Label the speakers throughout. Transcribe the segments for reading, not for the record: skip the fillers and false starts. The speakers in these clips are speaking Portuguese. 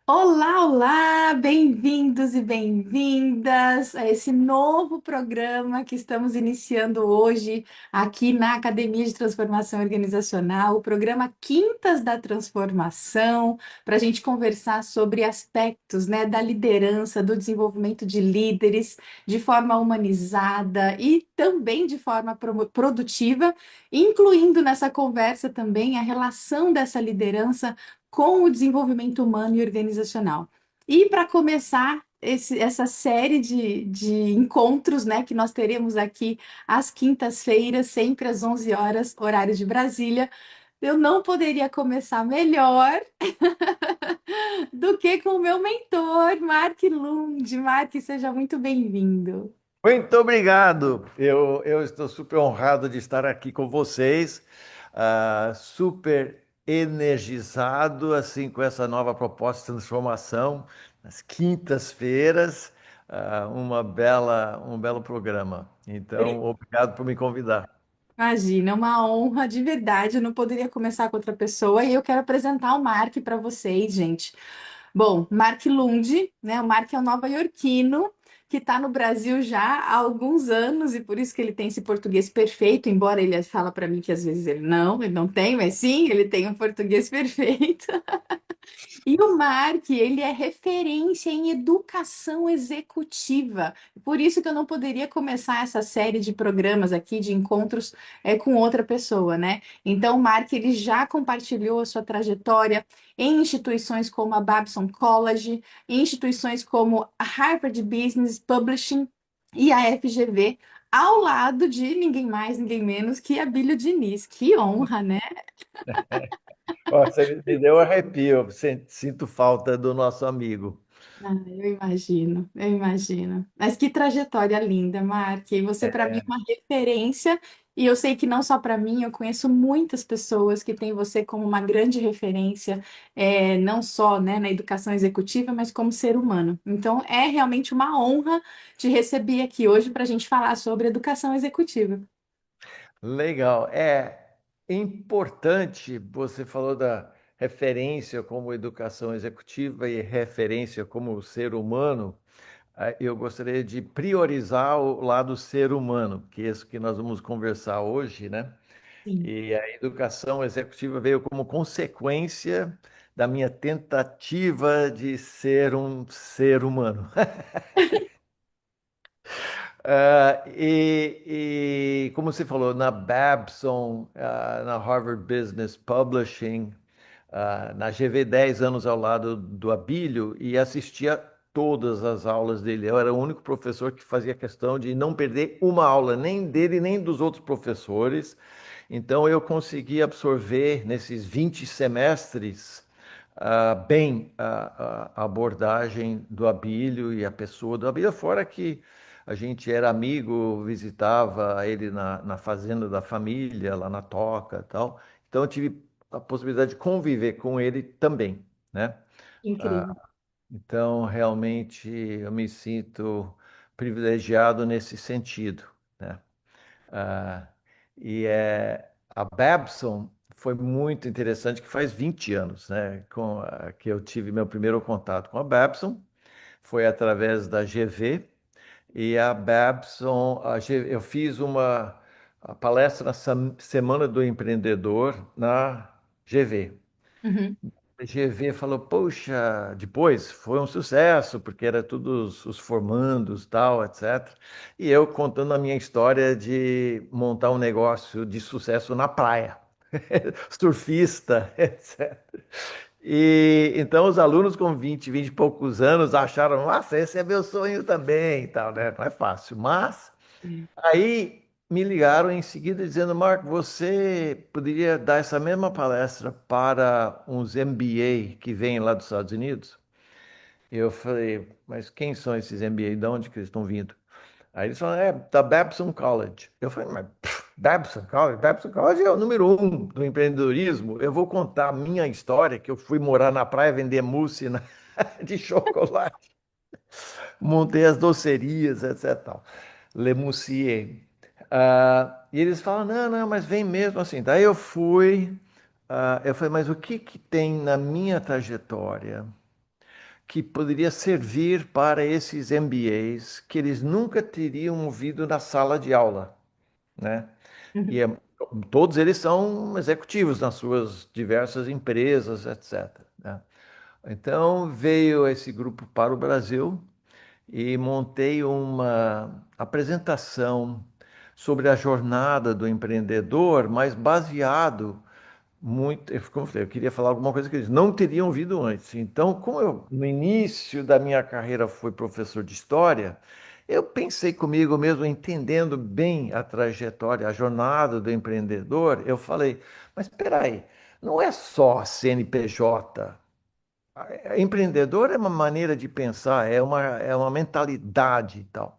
Speaker 1: Olá, olá, bem-vindos e bem-vindas a esse novo programa que estamos iniciando hoje aqui na Academia de Transformação Organizacional, o programa Quintas da Transformação, para a gente conversar sobre aspectos, né, da liderança, do desenvolvimento de líderes de forma humanizada e também de forma produtiva, incluindo nessa conversa também a relação dessa liderança com o desenvolvimento humano e organizacional. E para começar essa série de encontros, né, que nós teremos aqui às quintas-feiras, sempre às 11 horas, horário de Brasília, eu não poderia começar melhor do que com o meu mentor, Mark Lund. Mark, seja muito bem-vindo.
Speaker 2: Muito obrigado. Eu estou super honrado de estar aqui com vocês, super energizado assim com essa nova proposta de transformação nas quintas-feiras, um belo programa. Então, obrigado por me convidar.
Speaker 1: Imagina, é uma honra de verdade. Eu não poderia começar com outra pessoa e eu quero apresentar o Mark para vocês, gente. Bom, Mark Lund, né? O Mark é um nova-iorquino que está no Brasil já há alguns anos e por isso que ele tem esse português perfeito, embora ele fala para mim que às vezes ele não tem, mas sim, ele tem um português perfeito. E o Mark, ele é referência em educação executiva. Por isso que eu não poderia começar essa série de programas aqui, de encontros, com outra pessoa, né? Então, o Mark, ele já compartilhou a sua trajetória em instituições como a Babson College, em instituições como a Harvard Business Publishing e a FGV, ao lado de ninguém mais, ninguém menos que a Bílio Diniz. Que honra, né?
Speaker 2: Ó, você me deu arrepio, sinto falta do nosso amigo.
Speaker 1: Ah, eu imagino, eu imagino. Mas que trajetória linda, Mark. E você, para mim, é uma referência. E eu sei que não só para mim, eu conheço muitas pessoas que têm você como uma grande referência, não só, né, na educação executiva, mas como ser humano. Então, é realmente uma honra te receber aqui hoje para a gente falar sobre educação executiva.
Speaker 2: Legal. É importante, você falou da referência como educação executiva e referência como ser humano. Eu gostaria de priorizar o lado ser humano, que é isso que nós vamos conversar hoje, né?
Speaker 1: Sim.
Speaker 2: E a educação executiva veio como consequência da minha tentativa de ser um ser humano. Como você falou, na Babson, na Harvard Business Publishing, na GV 10 anos ao lado do Abílio e assistia todas as aulas dele. Eu era o único professor que fazia questão de não perder uma aula, nem dele, nem dos outros professores. Então eu consegui absorver nesses 20 semestres bem a abordagem do Abílio e a pessoa do Abílio, fora que a gente era amigo, visitava ele na fazenda da família, lá na Toca e tal. Então eu tive a possibilidade de conviver com ele também, né?
Speaker 1: Incrível.
Speaker 2: Então realmente eu me sinto privilegiado nesse sentido, né? Ah, a Babson foi muito interessante, que faz 20 anos, né, que eu tive meu primeiro contato com a Babson, foi através da GV, e a Babson, eu fiz uma a palestra na Semana do Empreendedor na GV.
Speaker 1: Uhum.
Speaker 2: A GV falou, poxa, depois foi um sucesso, porque era todos os formandos, tal, etc. E eu contando a minha história de montar um negócio de sucesso na praia, surfista, etc. E então os alunos com 20 e poucos anos acharam, nossa, esse é meu sonho também, e tal, né? Não é fácil, mas aí me ligaram em seguida dizendo, Marco, você poderia dar essa mesma palestra para uns MBA que vêm lá dos Estados Unidos? Eu falei, mas quem são esses MBA? De onde que eles estão vindo? Aí eles falaram, é da Babson College. Eu falei, mas Babson College? Babson College é o número um do empreendedorismo. Eu vou contar a minha história, que eu fui morar na praia vender mousse de chocolate. Montei as docerias, etc. Tal. Le Moussier. E eles falam, não, não, mas vem mesmo assim. Daí eu fui, eu falei, mas o que que tem na minha trajetória que poderia servir para esses MBAs que eles nunca teriam ouvido na sala de aula, né? E
Speaker 1: Uhum.
Speaker 2: todos eles são executivos nas suas diversas empresas, etc., né? Então veio esse grupo para o Brasil e montei uma apresentação sobre a jornada do empreendedor, mas baseado muito, como eu falei, eu queria falar alguma coisa que eles não teriam ouvido antes. Então, como eu no início da minha carreira fui professor de história, eu pensei comigo mesmo, entendendo bem a trajetória, a jornada do empreendedor, eu falei, mas espera aí, não é só CNPJ. Empreendedor é uma maneira de pensar, é uma mentalidade e tal.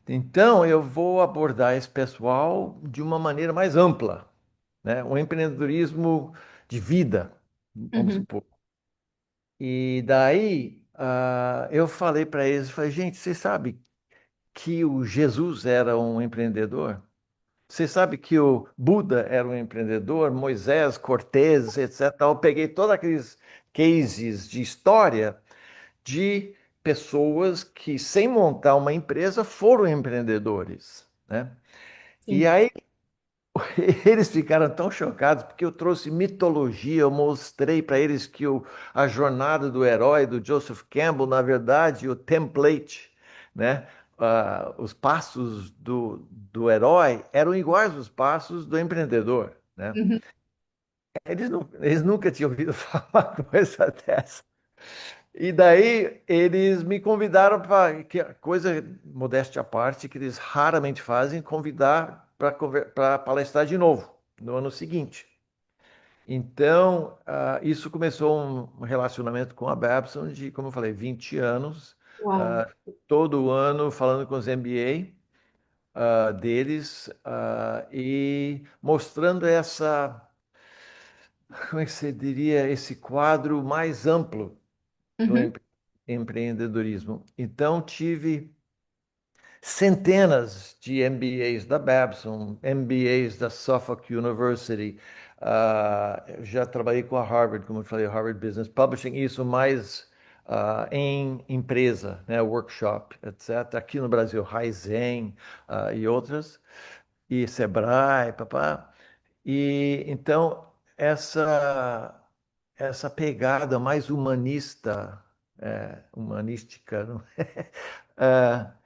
Speaker 2: Então, eu vou abordar esse pessoal de uma maneira mais ampla, né? Um empreendedorismo de vida, vamos
Speaker 1: Uhum.
Speaker 2: supor. E daí, eu falei para eles, falei, gente, você sabe que o Jesus era um empreendedor? Você sabe que o Buda era um empreendedor, Moisés, Cortez, etc. Eu peguei todos aqueles cases de história de pessoas que, sem montar uma empresa, foram empreendedores, né? E
Speaker 1: Sim.
Speaker 2: aí eles ficaram tão chocados porque eu trouxe mitologia, eu mostrei para eles que a jornada do herói do Joseph Campbell, na verdade, o template, né? Os passos do herói eram iguais aos passos do empreendedor, né?
Speaker 1: Uhum.
Speaker 2: Eles nunca tinham ouvido falar coisa dessa. E daí eles me convidaram para, que a coisa, modéstia à parte, que eles raramente fazem, convidar para palestrar de novo no ano seguinte. Então, isso começou um relacionamento com a Babson de, como eu falei, 20 anos,
Speaker 1: Uau.
Speaker 2: todo ano falando com os MBA deles, e mostrando como é que se diria, esse quadro mais amplo do
Speaker 1: Uhum.
Speaker 2: empreendedorismo. Então, tive centenas de MBAs da Babson, MBAs da Suffolk University. Eu já trabalhei com a Harvard, como eu falei, Harvard Business Publishing, isso mais em empresa, né, workshop, etc. Aqui no Brasil, Raizen e outras, e Sebrae, papá. E então essa pegada mais humanista, humanística, não é?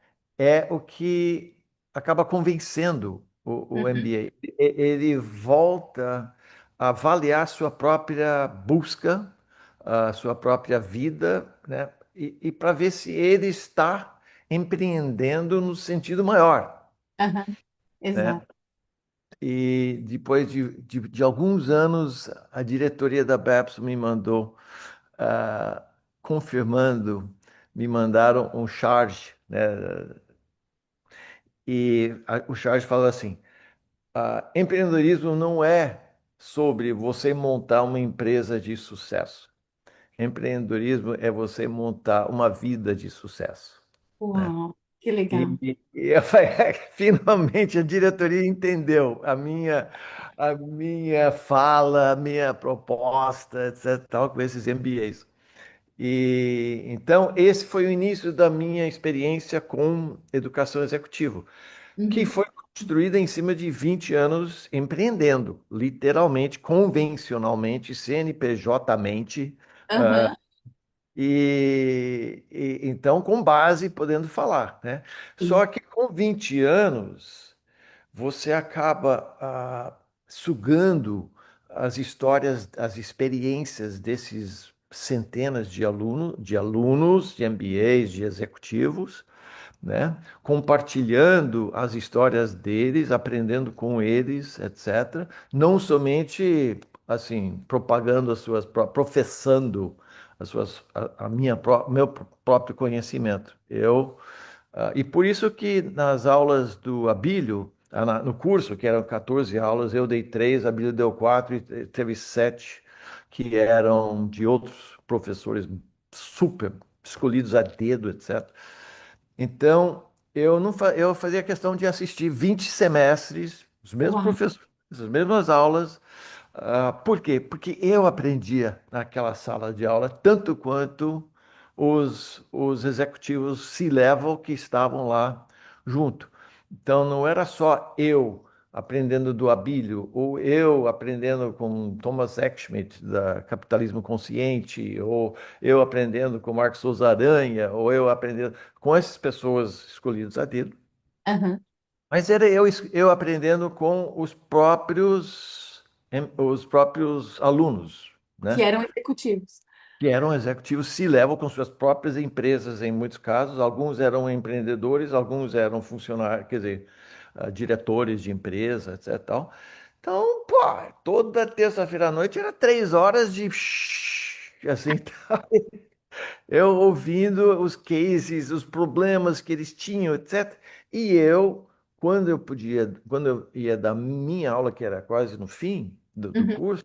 Speaker 2: É o que acaba convencendo o
Speaker 1: Uhum.
Speaker 2: MBA. Ele volta a avaliar sua própria busca, a sua própria vida, né? E para ver se ele está empreendendo no sentido maior,
Speaker 1: Aham.
Speaker 2: né?
Speaker 1: Exato.
Speaker 2: E depois de alguns anos, a diretoria da BEPS me mandou, ah, confirmando, me mandaram um charge, né? E o charge fala assim: empreendedorismo não é sobre você montar uma empresa de sucesso. Empreendedorismo é você montar uma vida de sucesso, né?
Speaker 1: Uau. Que legal.
Speaker 2: Finalmente a diretoria entendeu a minha fala, a minha proposta, etc., tal, com esses MBAs. E então esse foi o início da minha experiência com educação executiva, que
Speaker 1: Uhum.
Speaker 2: foi construída em cima de 20 anos empreendendo, literalmente, convencionalmente, CNPJ-mente,
Speaker 1: Aham.
Speaker 2: então com base podendo falar, né?
Speaker 1: Sim.
Speaker 2: Só que com 20 anos você acaba sugando as histórias, as experiências desses centenas de alunos, de MBAs, de executivos, né? Compartilhando as histórias deles, aprendendo com eles, etc. Não somente assim propagando professando as suas, meu próprio conhecimento. E por isso que nas aulas do Abílio, no curso, que eram 14 aulas, eu dei 3, a Abílio deu 4 e teve 7 que eram de outros professores super escolhidos a dedo, etc. Então, eu não fa... eu fazia questão de assistir 20 semestres, os mesmos
Speaker 1: Uau.
Speaker 2: professores, as mesmas aulas. Por quê? Porque eu aprendia naquela sala de aula tanto quanto os executivos C-level que estavam lá junto. Então, não era só eu aprendendo do Abílio, ou eu aprendendo com Thomas Schmidt, da Capitalismo Consciente, ou eu aprendendo com Marcos Souza Aranha, ou eu aprendendo com essas pessoas escolhidas a dedo,
Speaker 1: Aham.
Speaker 2: mas era eu aprendendo com os próprios alunos,
Speaker 1: Que
Speaker 2: né?
Speaker 1: eram executivos.
Speaker 2: Que eram executivos C-level com suas próprias empresas, em muitos casos. Alguns eram empreendedores, alguns eram funcionários, quer dizer, diretores de empresa, etc. Tal. Então, pô, toda terça-feira à noite era 3 horas de assim, eu ouvindo os cases, os problemas que eles tinham, etc. E eu, quando eu ia dar minha aula, que era quase no fim do
Speaker 1: Uhum.
Speaker 2: curso,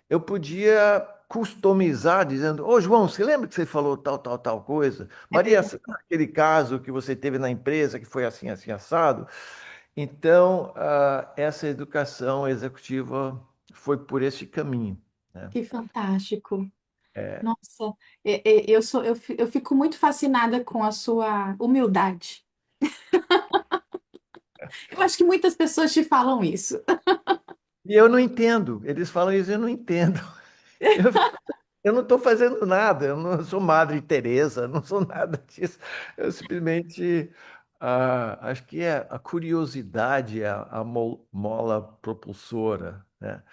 Speaker 2: eu podia customizar, dizendo: Ô João, você lembra que você falou tal, tal, tal coisa?
Speaker 1: É
Speaker 2: Maria,
Speaker 1: verdade.
Speaker 2: aquele caso que você teve na empresa que foi assim, assim, assado. Então, essa educação executiva foi por esse caminho, né?
Speaker 1: Que fantástico. Nossa, eu fico muito fascinada com a sua humildade. Eu acho que muitas pessoas te falam isso.
Speaker 2: E eu não entendo. Eles falam isso, eu não entendo. Eu, eu não estou fazendo nada. Eu não sou Madre Teresa, não sou nada disso. Eu simplesmente acho que é a curiosidade, a mola propulsora, né?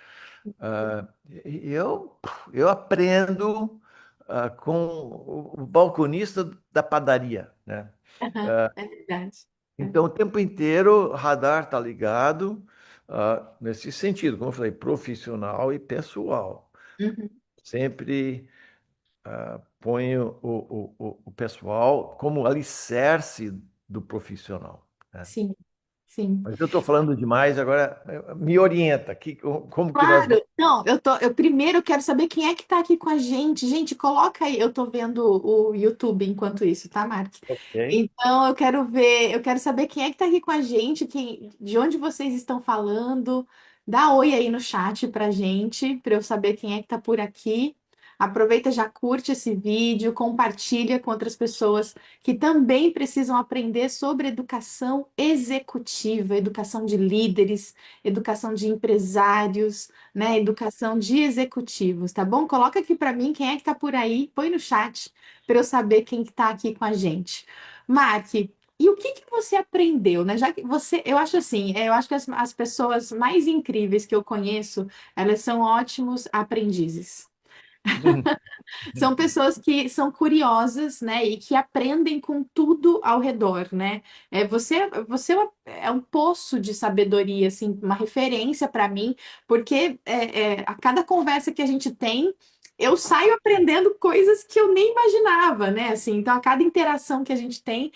Speaker 2: E eu aprendo com o balconista da padaria, né?
Speaker 1: Aham, é verdade. É.
Speaker 2: Então, o tempo inteiro, o radar está ligado, nesse sentido, como eu falei, profissional e pessoal.
Speaker 1: Uhum.
Speaker 2: Sempre ponho o pessoal como alicerce do profissional, né?
Speaker 1: Sim, sim.
Speaker 2: Mas eu estou falando demais, agora me orienta, como que nós
Speaker 1: Claro,
Speaker 2: vamos.
Speaker 1: não, eu primeiro quero saber quem é que tá aqui com a gente. Gente, coloca aí, eu tô vendo o YouTube enquanto isso, tá, Mark?
Speaker 2: Ok?
Speaker 1: Então eu quero ver, eu quero saber quem é que tá aqui com a gente, de onde vocês estão falando. Dá oi aí no chat pra gente, pra eu saber quem é que tá por aqui. Aproveita, já curte esse vídeo, compartilha com outras pessoas que também precisam aprender sobre educação executiva, educação de líderes, educação de empresários, né? Educação de executivos, tá bom? Coloca aqui para mim quem é que tá por aí, põe no chat para eu saber quem que tá aqui com a gente. Mark, e o que que você aprendeu, né? Já que você, eu acho assim, eu acho que as pessoas mais incríveis que eu conheço, elas são ótimos aprendizes. São pessoas que são curiosas, né, e que aprendem com tudo ao redor, né? Você é um poço de sabedoria, assim, uma referência para mim, porque a cada conversa que a gente tem, eu saio aprendendo coisas que eu nem imaginava, né? Assim, então, a cada interação que a gente tem,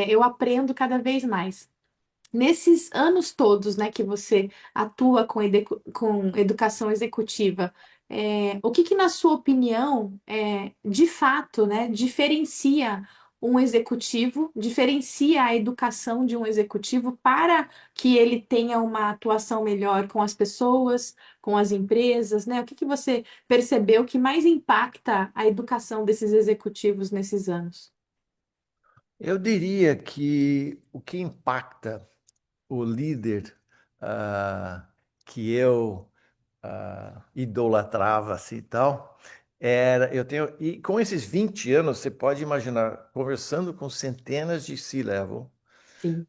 Speaker 1: eu aprendo cada vez mais. Nesses anos todos, né, que você atua com educação executiva, o que que, na sua opinião, de fato, né, diferencia um executivo, diferencia a educação de um executivo para que ele tenha uma atuação melhor com as pessoas, com as empresas, né? O que que você percebeu que mais impacta a educação desses executivos nesses anos?
Speaker 2: Eu diria que o que impacta o líder ah, que eu idolatrava assim e tal, e com esses 20 anos, você pode imaginar, conversando com centenas de C-level,
Speaker 1: Sim.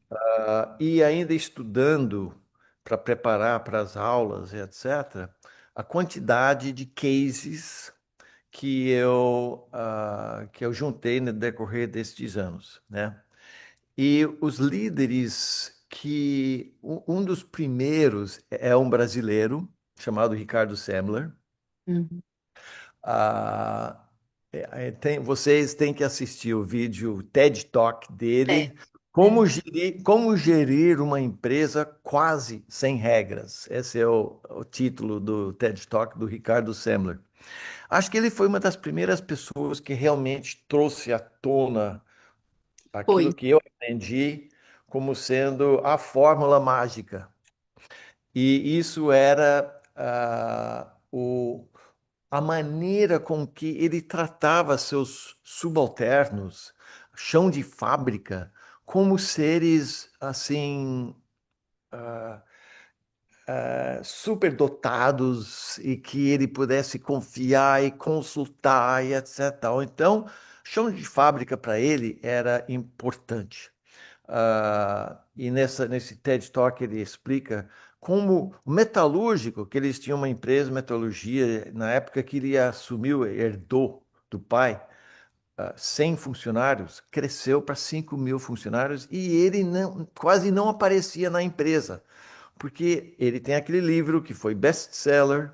Speaker 2: e ainda estudando para preparar para as aulas, etc., a quantidade de cases que eu juntei no decorrer destes anos, né? E os líderes um dos primeiros é um brasileiro chamado Ricardo Semler.
Speaker 1: Uhum.
Speaker 2: Ah, vocês têm que assistir o vídeo TED Talk
Speaker 1: É,
Speaker 2: dele,
Speaker 1: é.
Speaker 2: como gerir uma empresa quase sem regras. Esse é o título do TED Talk do Ricardo Semler. Acho que ele foi uma das primeiras pessoas que realmente trouxe à tona
Speaker 1: Foi.
Speaker 2: aquilo que eu aprendi como sendo a fórmula mágica. E isso era a maneira com que ele tratava seus subalternos, chão de fábrica, como seres assim superdotados e que ele pudesse confiar e consultar e etc. Então, chão de fábrica para ele era importante. E nesse TED Talk ele explica como o metalúrgico, que eles tinham uma empresa de metalurgia, na época que ele assumiu, herdou do pai, 100 funcionários, cresceu para 5.000 funcionários e ele quase não aparecia na empresa, porque ele tem aquele livro que foi best-seller,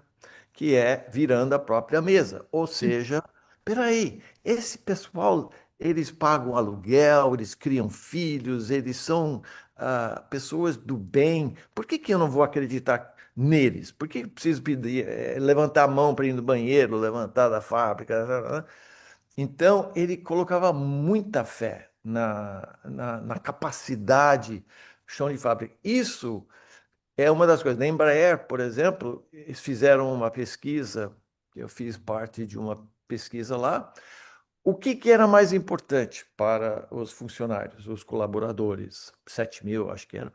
Speaker 2: que é Virando a Própria Mesa. Ou seja, peraí, esse pessoal, eles pagam aluguel, eles criam filhos, eles são pessoas do bem. Por que que eu não vou acreditar neles? Por que eu preciso pedir, levantar a mão para ir no banheiro, levantar da fábrica? Então, ele colocava muita fé na capacidade chão de fábrica. Isso é uma das coisas. Na Embraer, por exemplo, eles fizeram uma pesquisa, eu fiz parte de uma pesquisa lá. O que que era mais importante para os funcionários, os colaboradores? 7.000, acho que era.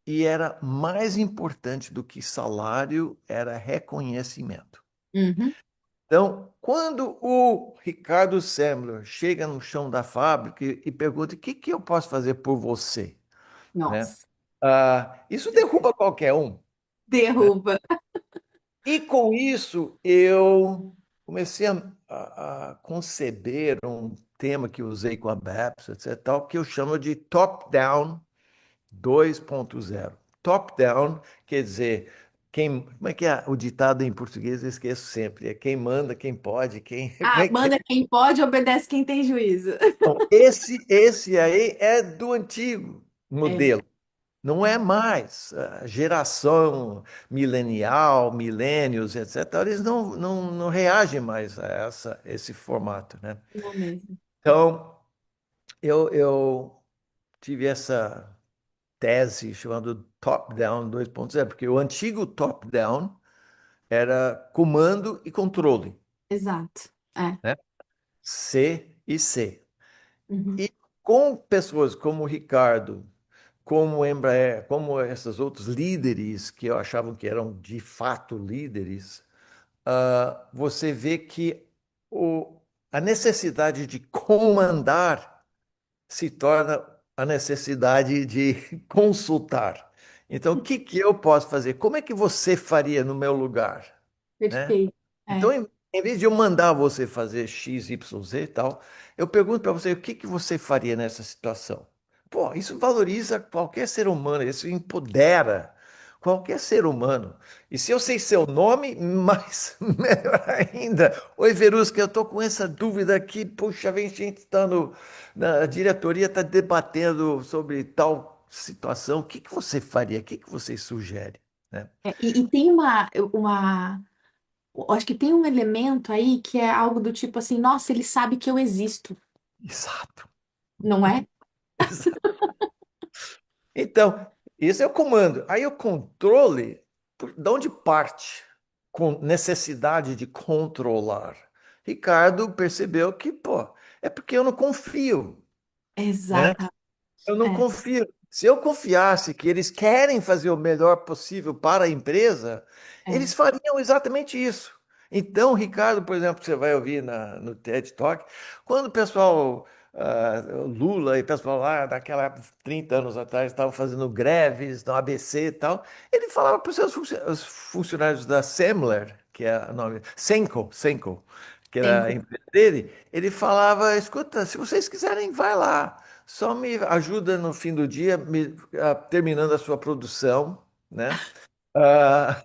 Speaker 2: E era mais importante do que salário, era reconhecimento.
Speaker 1: Uhum.
Speaker 2: Então, quando o Ricardo Semler chega no chão da fábrica e pergunta: o que que eu posso fazer por você? Né?
Speaker 1: Nossa,
Speaker 2: Isso derruba qualquer um. Né?
Speaker 1: derruba.
Speaker 2: E com isso, eu comecei a conceber um tema que usei com a BEPS, etc., tal, que eu chamo de top-down 2.0. Top-down quer dizer, como é que é o ditado em português? Eu esqueço sempre. É quem manda, quem pode, quem. Como
Speaker 1: Ah,
Speaker 2: é que é?
Speaker 1: manda quem pode, obedece quem tem juízo.
Speaker 2: Então, esse aí é do antigo
Speaker 1: É,
Speaker 2: modelo. Não é mais. A geração milenial, milênios, etc., eles não reagem mais a esse formato, né?
Speaker 1: não mesmo.
Speaker 2: Então, eu tive essa tese chamada Top-Down 2.0, porque o antigo Top-Down era comando e controle,
Speaker 1: Exato. É.
Speaker 2: né? C e C.
Speaker 1: Uhum.
Speaker 2: E com pessoas como o Ricardo, como o Embraer, como esses outros líderes que eu achavam que eram de fato líderes, você vê que a necessidade de comandar se torna a necessidade de consultar. Então, o que que eu posso fazer? Como é que você faria no meu lugar? Né?
Speaker 1: Perfeito.
Speaker 2: Então,
Speaker 1: É.
Speaker 2: em vez de eu mandar você fazer X, Y, Z e tal, eu pergunto para você o que que você faria nessa situação. Pô, isso valoriza qualquer ser humano, isso empodera qualquer ser humano. E se eu sei seu nome, mais melhor ainda. Oi, Verusca, eu estou com essa dúvida aqui. Puxa, vem gente está na diretoria, está debatendo sobre tal situação. O que que você faria? O que que você sugere? Né?
Speaker 1: E tem eu acho que tem um elemento aí que é algo do tipo assim, nossa, ele sabe que eu existo,
Speaker 2: Exato.
Speaker 1: não é?
Speaker 2: Então, esse é o comando. Aí o controle, de onde parte? Com necessidade de controlar. Ricardo percebeu que, pô, é porque eu não confio, né?
Speaker 1: Exata.
Speaker 2: Eu não
Speaker 1: É,
Speaker 2: confio. Se eu confiasse que eles querem fazer o melhor possível para a empresa,
Speaker 1: é.
Speaker 2: eles fariam exatamente isso. Então, Ricardo, por exemplo, você vai ouvir no TED Talk, quando o pessoal, Lula e o pessoal lá, daquela 30 anos atrás, estavam fazendo greves no ABC e tal, ele falava para os seus os funcionários da Semler, que é o nome, Senco, que era a
Speaker 1: Tempo.
Speaker 2: empresa dele, ele falava, escuta, se vocês quiserem, vai lá. Só me ajuda no fim do dia, terminando a sua produção, né? Ah,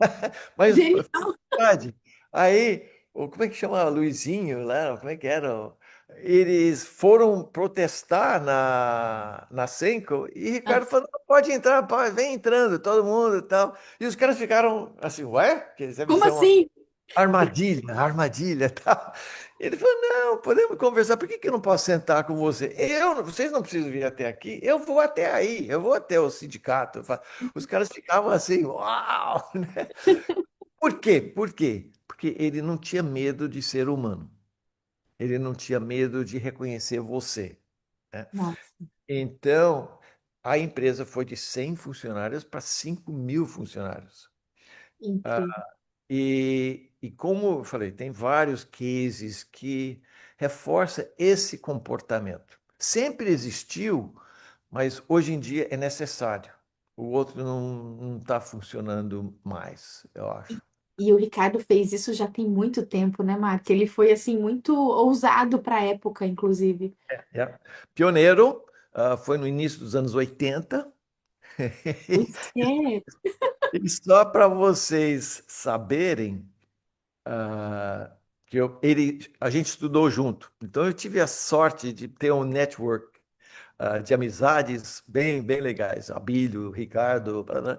Speaker 2: mas,
Speaker 1: Genial.
Speaker 2: verdade. Aí, como é que chama? Luizinho, lá, como é que era? Eles foram protestar na Senco e
Speaker 1: Ah,
Speaker 2: Ricardo falou: "Não, pode entrar, vem entrando, todo mundo e tal." E os caras ficaram assim, ué? Que deve
Speaker 1: como
Speaker 2: ser uma
Speaker 1: assim?
Speaker 2: armadilha, armadilha, tal. Ele falou: "Não, podemos conversar. Por que que eu não posso sentar com você? Vocês não precisam vir até aqui. Eu vou até aí. Eu vou até o sindicato." Os caras ficavam assim, uau, né? Por quê? Por quê? porque ele não tinha medo de ser humano. Ele não tinha medo de reconhecer você, né?
Speaker 1: Nossa,
Speaker 2: Então, a empresa foi de 100 funcionários para 5.000 funcionários.
Speaker 1: incrível.
Speaker 2: E como eu falei, tem vários cases que reforçam esse comportamento. Sempre existiu, mas hoje em dia é necessário. O outro não está funcionando mais, eu acho.
Speaker 1: E o Ricardo fez isso já tem muito tempo, né, Mark? Ele foi assim muito ousado para a época, inclusive.
Speaker 2: É. Pioneiro, foi no início dos anos 80.
Speaker 1: Pois é.
Speaker 2: E só para vocês saberem, ah, a gente estudou junto. Então eu tive a sorte de ter um network de amizades bem legais. Abílio, Ricardo, né?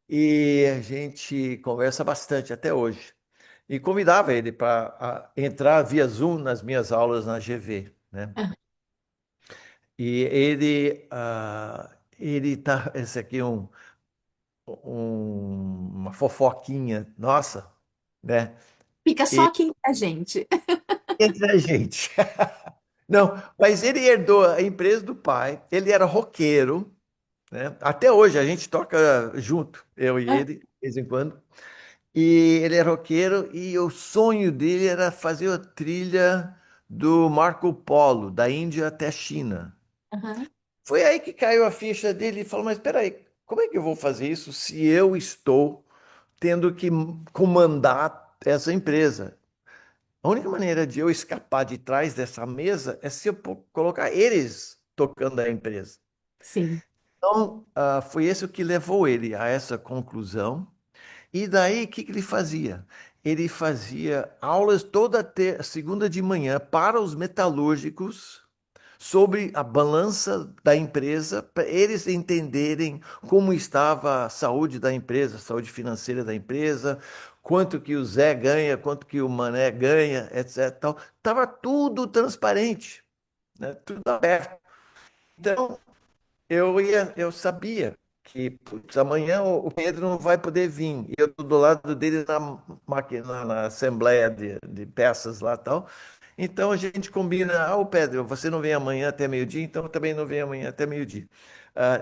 Speaker 2: E a gente conversa bastante até hoje. E convidava ele para entrar via Zoom nas minhas aulas na GV, né?
Speaker 1: Ah,
Speaker 2: E ele tá, esse aqui é uma fofoquinha, nossa, né?
Speaker 1: fica só aqui entre a gente.
Speaker 2: Entre a gente. Não, mas ele herdou a empresa do pai, ele era roqueiro, né? Até hoje a gente toca junto, eu e ele, de vez em quando. E ele era roqueiro e o sonho dele era fazer a trilha do Marco Polo, da Índia até a China.
Speaker 1: Aham.
Speaker 2: Foi aí que caiu a ficha dele e falou: Mas espera aí, como é que eu vou fazer isso se eu estou tendo que comandar essa empresa? A única maneira de eu escapar de trás dessa mesa é se eu colocar eles tocando a empresa.
Speaker 1: Sim.
Speaker 2: Então, foi isso que levou ele a essa conclusão. E daí, o que que ele fazia? Ele fazia aulas toda segunda de manhã para os metalúrgicos sobre a balança da empresa, para eles entenderem como estava a saúde da empresa, a saúde financeira da empresa, quanto que o Zé ganha, quanto que o Mané ganha, etc. Tal. Tava tudo transparente, né? Tudo aberto. Então, eu sabia que putz, amanhã o Pedro não vai poder vir. E eu estou do lado dele na máquina, na assembleia de peças lá e tal. Então a gente combina, o Pedro, você não vem amanhã até meio-dia, então eu também não venho amanhã até meio-dia.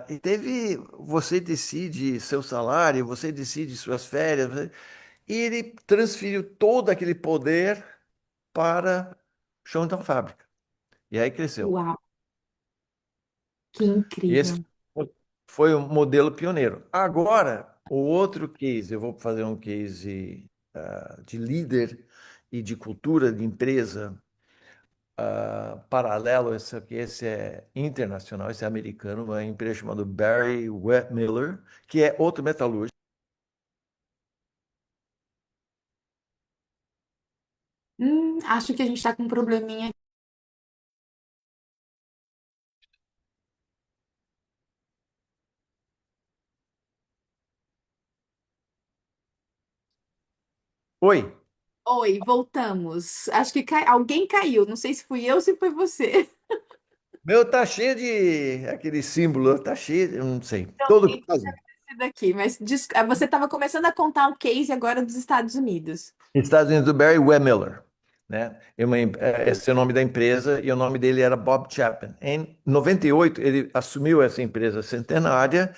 Speaker 2: E teve, você decide seu salário, você decide suas férias, e ele transferiu todo aquele poder para o chão da fábrica. E aí cresceu.
Speaker 1: Uau, que
Speaker 2: E esse
Speaker 1: incrível.
Speaker 2: foi um modelo pioneiro. Agora, o outro case, eu vou fazer um case de líder e de cultura de empresa paralelo. Esse é internacional, esse é americano, uma empresa chamada Barry Wetmiller, que é outro metalúrgico.
Speaker 1: Acho que a gente está com um probleminha.
Speaker 2: Oi,
Speaker 1: Oi, voltamos. Acho que alguém caiu. Não sei se fui eu ou se foi você.
Speaker 2: meu tá cheio de aquele símbolo, tá cheio, eu não sei, todo caso.
Speaker 1: Esse daqui, mas você estava começando a contar o case agora dos Estados Unidos.
Speaker 2: Estados Unidos, do Barry Wehmiller, né? Esse é o nome da empresa e o nome dele era Bob Chapman. Em 98, ele assumiu essa empresa centenária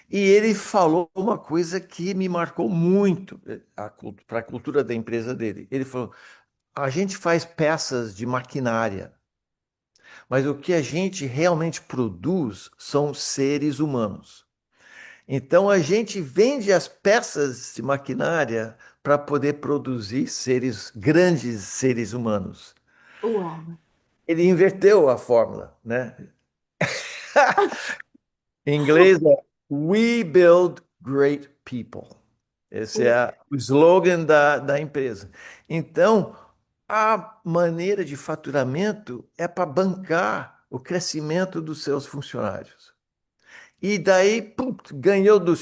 Speaker 2: e ele falou uma coisa que me marcou muito para a cultura da empresa dele. Ele falou: a gente faz peças de maquinária, mas o que a gente realmente produz são seres humanos. Então a gente vende as peças de maquinária para poder produzir grandes seres humanos.
Speaker 1: Uau.
Speaker 2: Ele inverteu a fórmula, né? Em inglês é We Build Great People. Esse
Speaker 1: U-
Speaker 2: é o slogan da empresa. Então, a maneira de faturamento é para bancar o crescimento dos seus funcionários. E daí, pum, ganhou do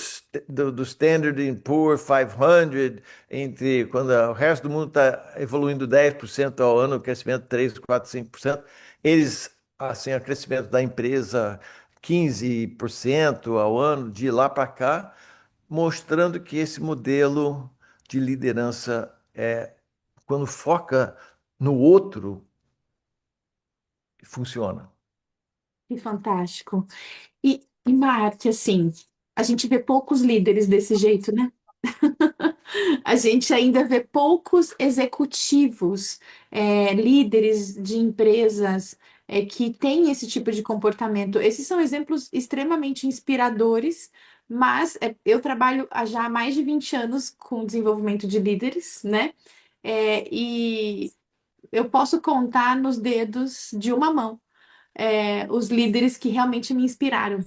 Speaker 2: Standard Poor's 500, entre quando o resto do mundo está evoluindo 10% ao ano, o crescimento 3, 4, 5%. Eles, assim, o crescimento da empresa 15% ao ano, de lá para cá, mostrando que esse modelo de liderança quando foca no outro, funciona.
Speaker 1: Que fantástico. E Marte, assim, a gente vê poucos líderes desse jeito, né? A gente ainda vê poucos executivos, líderes de empresas, que têm esse tipo de comportamento. Esses são exemplos extremamente inspiradores, mas eu trabalho há já mais de 20 anos com desenvolvimento de líderes, né? E eu posso contar nos dedos de uma mão, os líderes que realmente me inspiraram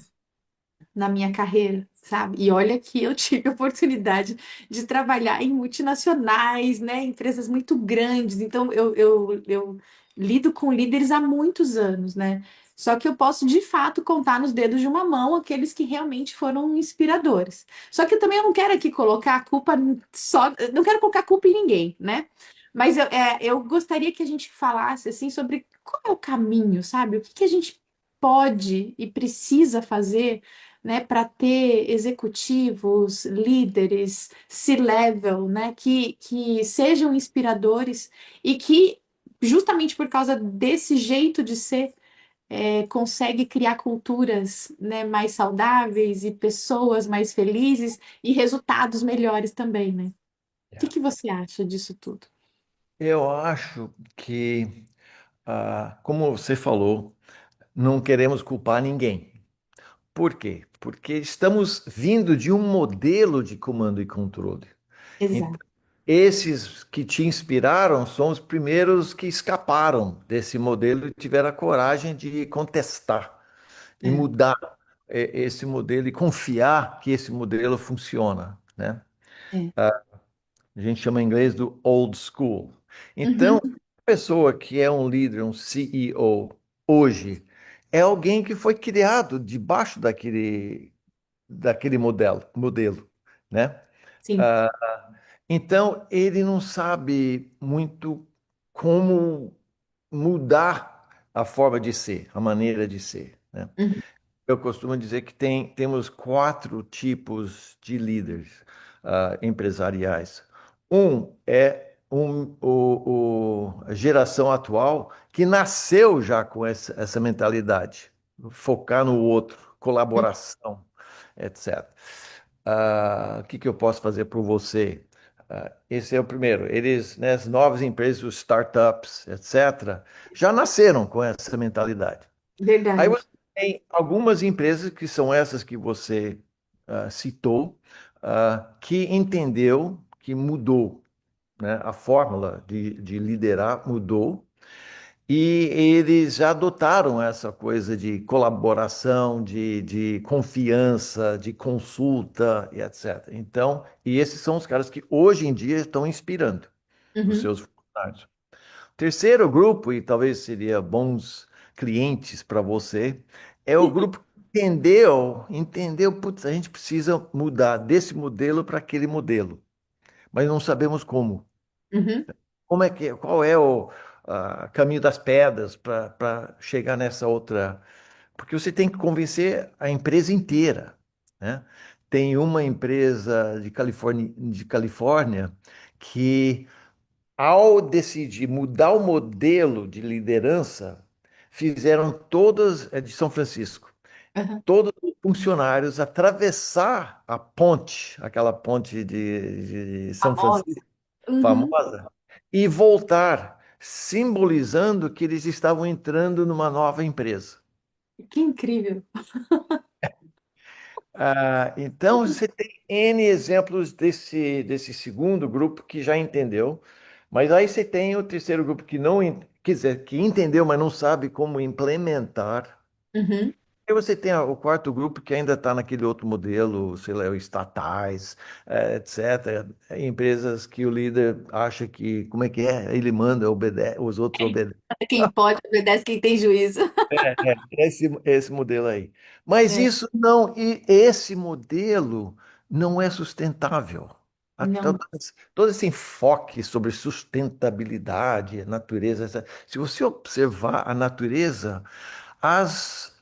Speaker 1: na minha carreira, sabe? E olha que eu tive a oportunidade de trabalhar em multinacionais, né? Empresas muito grandes. Então, eu lido com líderes há muitos anos, né? Só que eu posso, de fato, contar nos dedos de uma mão aqueles que realmente foram inspiradores. Só que também eu não quero aqui colocar a culpa só, não quero colocar a culpa em ninguém, né? Mas eu gostaria que a gente falasse assim sobre qual é o caminho, sabe? O que que a gente pode e precisa fazer, né, para ter executivos, líderes, C-level, né, que sejam inspiradores e que, justamente por causa desse jeito de ser, consegue criar culturas, né, mais saudáveis e pessoas mais felizes e resultados melhores também, né? O que
Speaker 2: Yeah.
Speaker 1: que você acha disso tudo?
Speaker 2: Eu acho que, como você falou, não queremos culpar ninguém. Por quê? Porque estamos vindo de um modelo de comando e controle. Então,
Speaker 1: Exato.
Speaker 2: esses que te inspiraram são os primeiros que escaparam desse modelo e tiveram a coragem de contestar e
Speaker 1: É,
Speaker 2: mudar esse modelo e confiar que esse modelo funciona, né?
Speaker 1: é.
Speaker 2: A gente chama em inglês do old school. Então,
Speaker 1: Uhum.
Speaker 2: a pessoa que é um líder, um CEO hoje, é alguém que foi criado debaixo daquele modelo, né?
Speaker 1: Sim.
Speaker 2: Ah, então, ele não sabe muito como mudar a forma de ser, a maneira de ser, né?
Speaker 1: Uhum.
Speaker 2: Eu costumo dizer que temos quatro tipos de líderes empresariais. Um é a geração atual que nasceu já com essa mentalidade, focar no outro, colaboração, etc. O que que eu posso fazer por você? Esse é o primeiro. Eles, né, as novas empresas, os startups, etc., já nasceram com essa mentalidade. Aí
Speaker 1: Verdade.
Speaker 2: você tem algumas empresas que são essas que você citou, que entendeu que mudou, né? A fórmula de liderar mudou e eles já adotaram essa coisa de colaboração, de confiança, de consulta e etc. Então, e esses são os caras que hoje em dia estão inspirando os
Speaker 1: Uhum.
Speaker 2: seus funcionários. Terceiro grupo, e talvez seria bons clientes para você, é o grupo que entendeu, putz, a gente precisa mudar desse modelo para aquele modelo, mas não sabemos como.
Speaker 1: Uhum.
Speaker 2: Qual é o caminho das pedras para chegar nessa outra? Porque você tem que convencer a empresa inteira, né? Tem uma empresa de Califórnia que ao decidir mudar o modelo de liderança, fizeram todas, é de São Francisco,
Speaker 1: Uhum.
Speaker 2: todos os funcionários atravessar a ponte, aquela ponte de São
Speaker 1: Famosa.
Speaker 2: Francisco,
Speaker 1: Uhum.
Speaker 2: famosa, e voltar, simbolizando que eles estavam entrando numa nova empresa.
Speaker 1: Que incrível.
Speaker 2: Então, você tem N exemplos desse segundo grupo que já entendeu, mas aí você tem o terceiro grupo que não, quer dizer, que entendeu, mas não sabe como implementar.
Speaker 1: Uhum.
Speaker 2: E você tem o quarto grupo que ainda está naquele outro modelo, sei lá, estatais, etc. Empresas que o líder acha que, como é que é? Ele manda, obedece, os outros obedecem.
Speaker 1: Quem pode obedece quem tem juízo.
Speaker 2: Esse modelo aí. Mas
Speaker 1: É,
Speaker 2: isso não, e esse modelo não é sustentável.
Speaker 1: não.
Speaker 2: Todo esse enfoque sobre sustentabilidade, natureza, se você observar a natureza, as,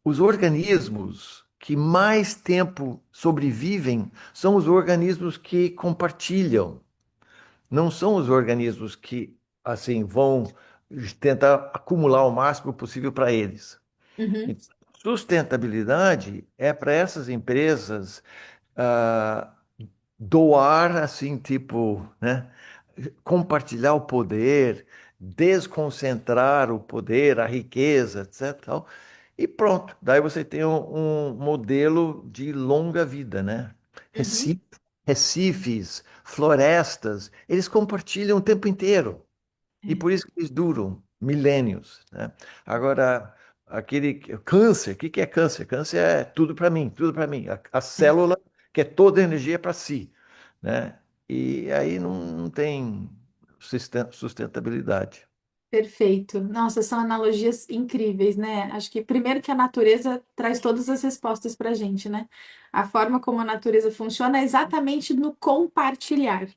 Speaker 2: os organismos que mais tempo sobrevivem são os organismos que compartilham. não são os organismos que assim vão tentar acumular o máximo possível para eles.
Speaker 1: Uhum,
Speaker 2: Então, sustentabilidade é para essas empresas ah, doar assim, tipo, né? Compartilhar o poder, desconcentrar o poder, a riqueza, etc. Tal. E pronto, daí você tem um modelo de longa vida, né?
Speaker 1: uhum,
Speaker 2: Recife, recifes, florestas, eles compartilham o tempo inteiro. E
Speaker 1: é,
Speaker 2: por isso que eles duram milênios, né? Agora, aquele câncer, o que que é câncer? Câncer é tudo para mim, tudo para mim. A
Speaker 1: é.
Speaker 2: célula quer toda a energia para si, né? E aí não tem sustentabilidade.
Speaker 1: Perfeito. Nossa, são analogias incríveis, né? Acho que primeiro que a natureza traz todas as respostas para a gente, né? A forma como a natureza funciona é exatamente no compartilhar,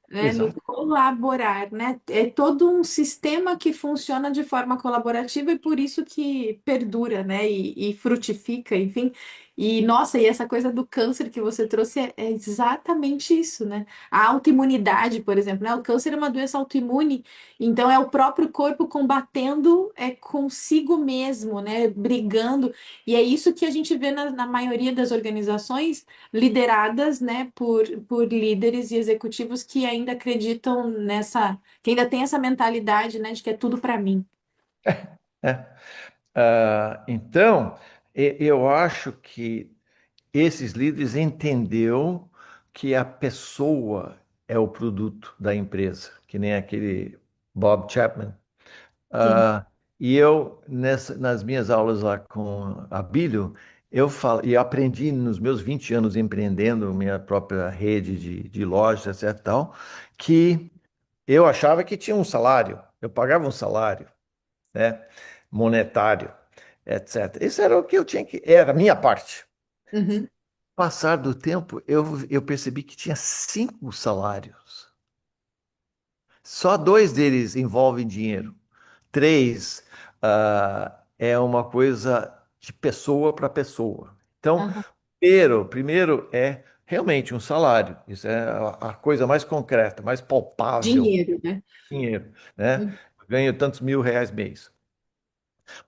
Speaker 1: né? No
Speaker 2: Exato.
Speaker 1: colaborar, né? É todo um sistema que funciona de forma colaborativa e por isso que perdura, né? E frutifica, enfim. E nossa, e essa coisa do câncer que você trouxe é exatamente isso, né? A autoimunidade, por exemplo, né? O câncer é uma doença autoimune, então é o próprio corpo combatendo consigo mesmo, né? Brigando. E é isso que a gente vê na maioria das organizações lideradas, né, por líderes e executivos que ainda acreditam nessa, que ainda tem essa mentalidade, né, de que é tudo para mim.
Speaker 2: É. Então, eu acho que esses líderes entendeu que a pessoa é o produto da empresa, que nem aquele Bob Chapman.
Speaker 1: Sim.
Speaker 2: Ah, e eu, nas minhas aulas lá com a Bílio, eu falo, e aprendi nos meus 20 anos empreendendo minha própria rede de lojas, etc, tal, que eu achava que tinha um salário, eu pagava um salário, né, monetário, etc. Isso era o que eu tinha que, era a minha parte.
Speaker 1: Uhum.
Speaker 2: Passar do tempo, eu percebi que tinha 5 salários. Só dois deles envolvem dinheiro. Três, é uma coisa de pessoa para pessoa. Então,
Speaker 1: Aham.
Speaker 2: primeiro é realmente um salário. Isso é a coisa mais concreta, mais palpável,
Speaker 1: Dinheiro, né?
Speaker 2: dinheiro, né?
Speaker 1: Uhum.
Speaker 2: Ganho tantos mil reais mês.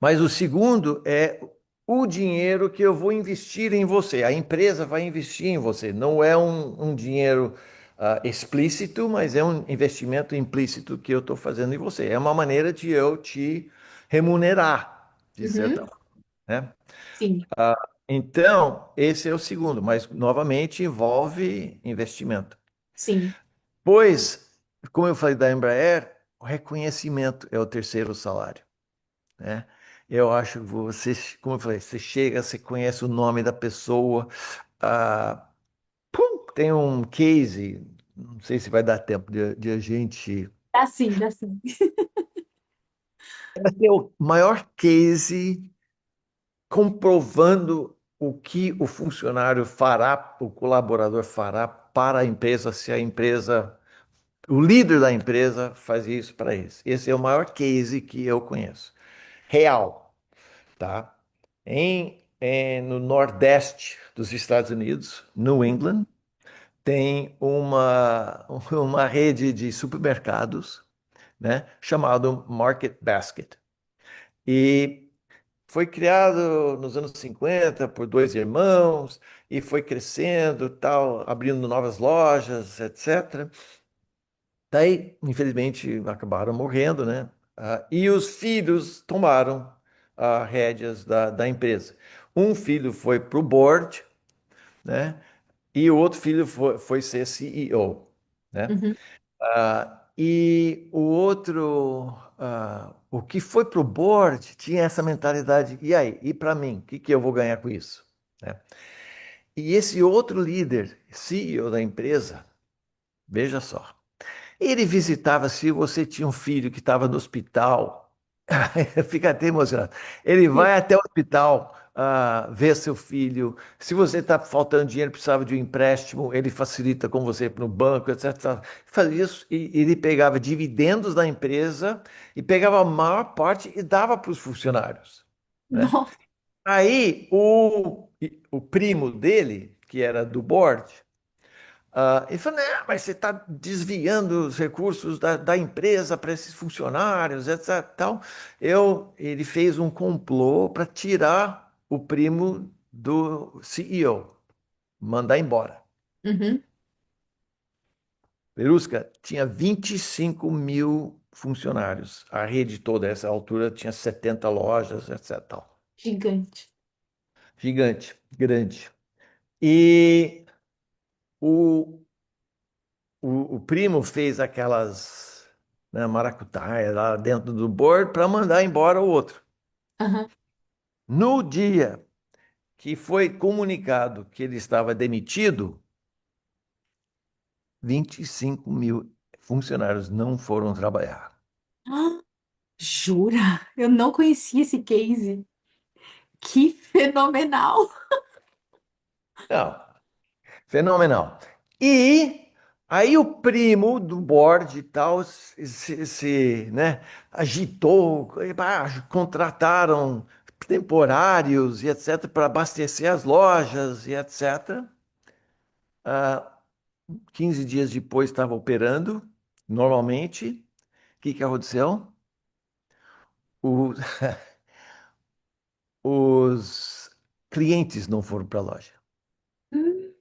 Speaker 2: Mas o segundo é o dinheiro que eu vou investir em você. A empresa vai investir em você. Não é um dinheiro explícito, mas é um investimento implícito que eu estou fazendo em você. É uma maneira de eu te remunerar, de certa
Speaker 1: Uhum.
Speaker 2: forma, né?
Speaker 1: Sim,
Speaker 2: Então, esse é o segundo, mas novamente envolve investimento.
Speaker 1: sim.
Speaker 2: Pois, como eu falei da Embraer, o reconhecimento é o terceiro salário, né? Eu acho que você, como eu falei, você chega, você conhece o nome da pessoa, ah, tem um case, não sei se vai dar tempo de a gente.
Speaker 1: Dá sim, dá sim.
Speaker 2: É o maior case comprovando o que o funcionário fará, o colaborador fará para a empresa, se a empresa, o líder da empresa faz isso para eles. Esse é o maior case que eu conheço. Real, tá? No Nordeste dos Estados Unidos, New England, tem uma rede de supermercados, né, chamado Market Basket. E foi criado nos anos 50 por dois irmãos e foi crescendo, tal, abrindo novas lojas, etc. Daí, infelizmente, acabaram morrendo, né? E os filhos tomaram as rédeas da empresa. Um filho foi para o board, né? E o outro filho foi ser CEO, né?
Speaker 1: Uhum.
Speaker 2: E o outro, o que foi para o board, tinha essa mentalidade. E aí? E para mim? O que que eu vou ganhar com isso? Né? E esse outro líder, CEO da empresa, veja só, ele visitava, se você tinha um filho que estava no hospital, fica até emocionado. Ele vai até o hospital ver seu filho. Se você está faltando dinheiro, precisava de um empréstimo, ele facilita com você no banco, etc. Fazia isso e ele pegava dividendos da empresa e pegava a maior parte e dava para os funcionários, né?
Speaker 1: Nossa.
Speaker 2: Aí o primo dele, que era do board, Ele falou, não, mas você está desviando os recursos da empresa para esses funcionários, etc. Tal. Ele fez um complô para tirar o primo do CEO, mandar embora.
Speaker 1: Uhum.
Speaker 2: Perusca tinha 25 mil funcionários. A rede toda, a essa altura, tinha 70 lojas, etc. Tal.
Speaker 1: Gigante.
Speaker 2: Gigante, grande. E o, o primo fez aquelas, né, maracutaias lá dentro do board para mandar embora o outro.
Speaker 1: Aham.
Speaker 2: No dia que foi comunicado que ele estava demitido, 25 mil funcionários não foram trabalhar.
Speaker 1: Ah, jura? Eu não conhecia esse case. Que fenomenal!
Speaker 2: Não, fenomenal. E aí o primo do board e tal né, agitou, contrataram temporários e etc. para abastecer as lojas e etc. 15 dias depois estava operando normalmente. O que que aconteceu? O- os clientes não foram para a loja.
Speaker 1: Hum,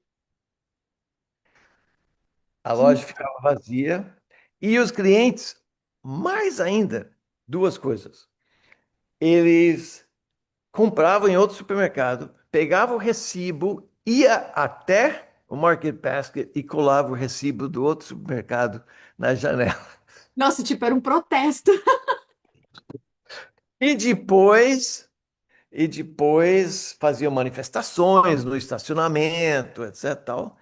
Speaker 2: A
Speaker 1: que...
Speaker 2: loja ficava vazia e os clientes, mais ainda, duas coisas. Eles compravam em outro supermercado, pegavam o recibo, ia até o Market Basket e colava o recibo do outro supermercado na janela.
Speaker 1: Nossa, tipo, era um protesto.
Speaker 2: E depois, e depois faziam manifestações no estacionamento, etc, tal,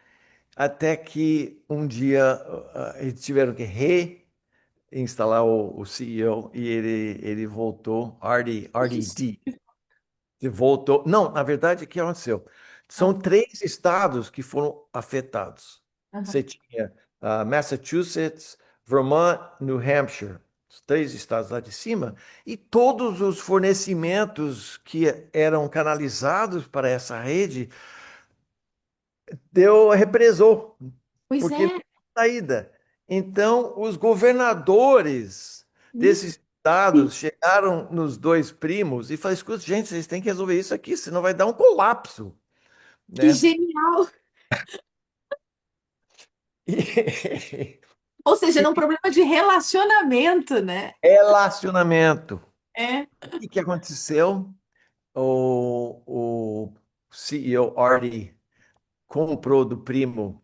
Speaker 2: até que um dia eles tiveram que reinstalar o CEO e ele voltou, RDD, voltou. Não, na verdade, o que aconteceu? São
Speaker 1: Ah,
Speaker 2: 3 estados que foram afetados.
Speaker 1: aham.
Speaker 2: Você tinha Massachusetts, Vermont, New Hampshire, os 3 estados lá de cima, e todos os fornecimentos que eram canalizados para essa rede represou,
Speaker 1: Pois
Speaker 2: porque não
Speaker 1: é.
Speaker 2: tinha saída. Então, os governadores
Speaker 1: Hum,
Speaker 2: desses estados chegaram nos dois primos e falaram: escuta, gente, vocês têm que resolver isso aqui, senão vai dar um colapso,
Speaker 1: que
Speaker 2: né?
Speaker 1: genial!
Speaker 2: E-
Speaker 1: Ou seja, era um problema de relacionamento, né?
Speaker 2: Relacionamento.
Speaker 1: É.
Speaker 2: O que que aconteceu? O CEO Artie comprou do primo,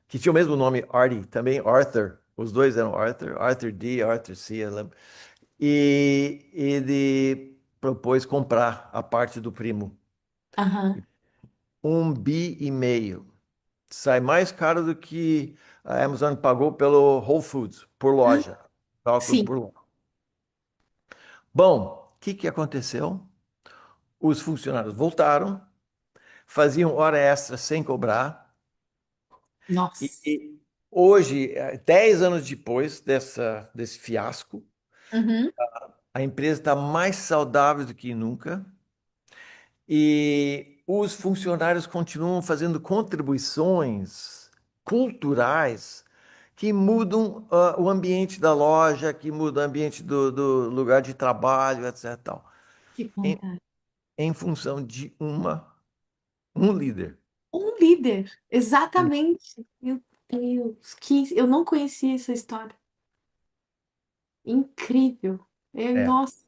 Speaker 2: que tinha o mesmo nome, Artie, também Arthur. Os dois eram Arthur, Arthur D, Arthur C, eu lembro. E ele propôs comprar a parte do primo.
Speaker 1: Aham.
Speaker 2: 1,5 bi. Sai mais caro do que a Amazon pagou pelo Whole Foods, por loja. Cálculo
Speaker 1: Sim.
Speaker 2: por loja. Bom, o que que aconteceu? Os funcionários voltaram, faziam hora extra sem cobrar,
Speaker 1: Nossa.
Speaker 2: e hoje, 10 anos depois desse fiasco,
Speaker 1: Uhum.
Speaker 2: a empresa está mais saudável do que nunca. E os funcionários continuam fazendo contribuições culturais que mudam o ambiente da loja, que mudam o ambiente do lugar de trabalho, etc. Tal,
Speaker 1: Que
Speaker 2: em,
Speaker 1: fantástico.
Speaker 2: em função de um líder.
Speaker 1: Um líder. Exatamente. Meu Deus. Que... Eu não conhecia essa história. Incrível.
Speaker 2: É.
Speaker 1: Nossa.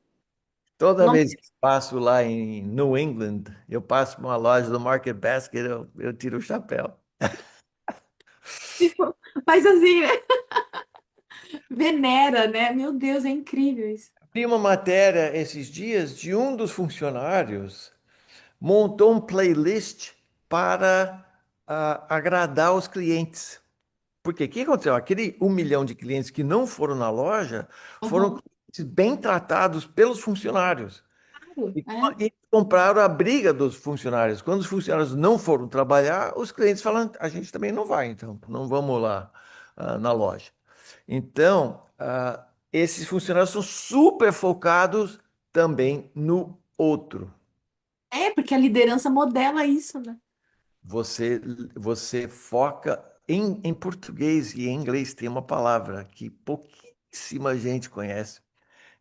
Speaker 2: Toda
Speaker 1: Nossa.
Speaker 2: vez que passo lá em New England, eu passo por uma loja do Market Basket, eu tiro o chapéu.
Speaker 1: Tipo, mas assim, né? Venera, né? Meu Deus, é incrível isso.
Speaker 2: Vi uma matéria esses dias de um dos funcionários montou um playlist para agradar os clientes. Porque o que aconteceu? Aquele 1 milhão de clientes que não foram na loja foram
Speaker 1: Aham.
Speaker 2: clientes bem tratados pelos funcionários.
Speaker 1: Claro.
Speaker 2: E,
Speaker 1: É.
Speaker 2: e compraram a briga dos funcionários. Quando os funcionários não foram trabalhar, os clientes falam: a gente também não vai, então, não vamos lá na loja. Então, esses funcionários são super focados também no outro.
Speaker 1: É, porque a liderança modela isso, né?
Speaker 2: Você, você foca. em português e em inglês tem uma palavra que pouquíssima gente conhece.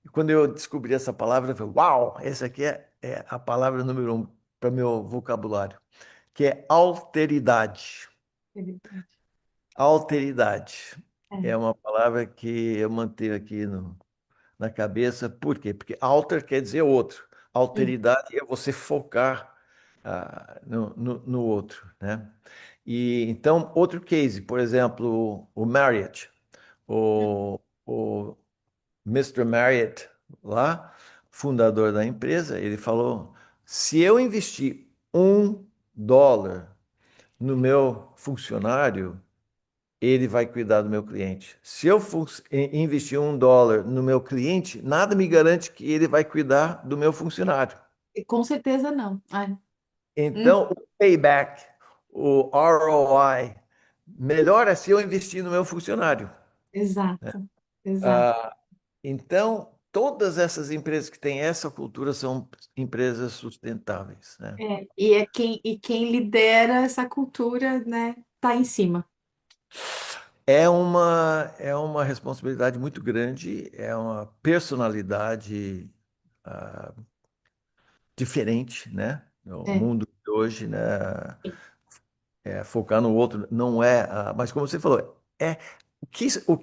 Speaker 2: E quando eu descobri essa palavra, eu falei, uau, essa aqui é a palavra número um para meu vocabulário, que é alteridade.
Speaker 1: Interessante.
Speaker 2: Alteridade
Speaker 1: É,
Speaker 2: é uma palavra que eu mantenho aqui na cabeça. Por quê? Porque alter quer dizer outro.
Speaker 1: sim.
Speaker 2: Alteridade é você focar no outro, né? E então, outro case, por exemplo, o Marriott, o Mr. Marriott lá, fundador da empresa, ele falou: se eu investir $1 no meu funcionário, ele vai cuidar do meu cliente. Se eu investir $1 no meu cliente, nada me garante que ele vai cuidar do meu funcionário.
Speaker 1: E com certeza não. É. Hum,
Speaker 2: Então, o payback, o ROI, melhor é se eu investir no meu funcionário.
Speaker 1: exato, exato.
Speaker 2: Ah, então, todas essas empresas que têm essa cultura são empresas sustentáveis, né?
Speaker 1: É, e quem lidera essa cultura, né, tá em cima.
Speaker 2: É uma responsabilidade muito grande, é uma personalidade ah, diferente, né? O
Speaker 1: É,
Speaker 2: mundo de hoje, né? Focar no outro não é, mas como você falou, o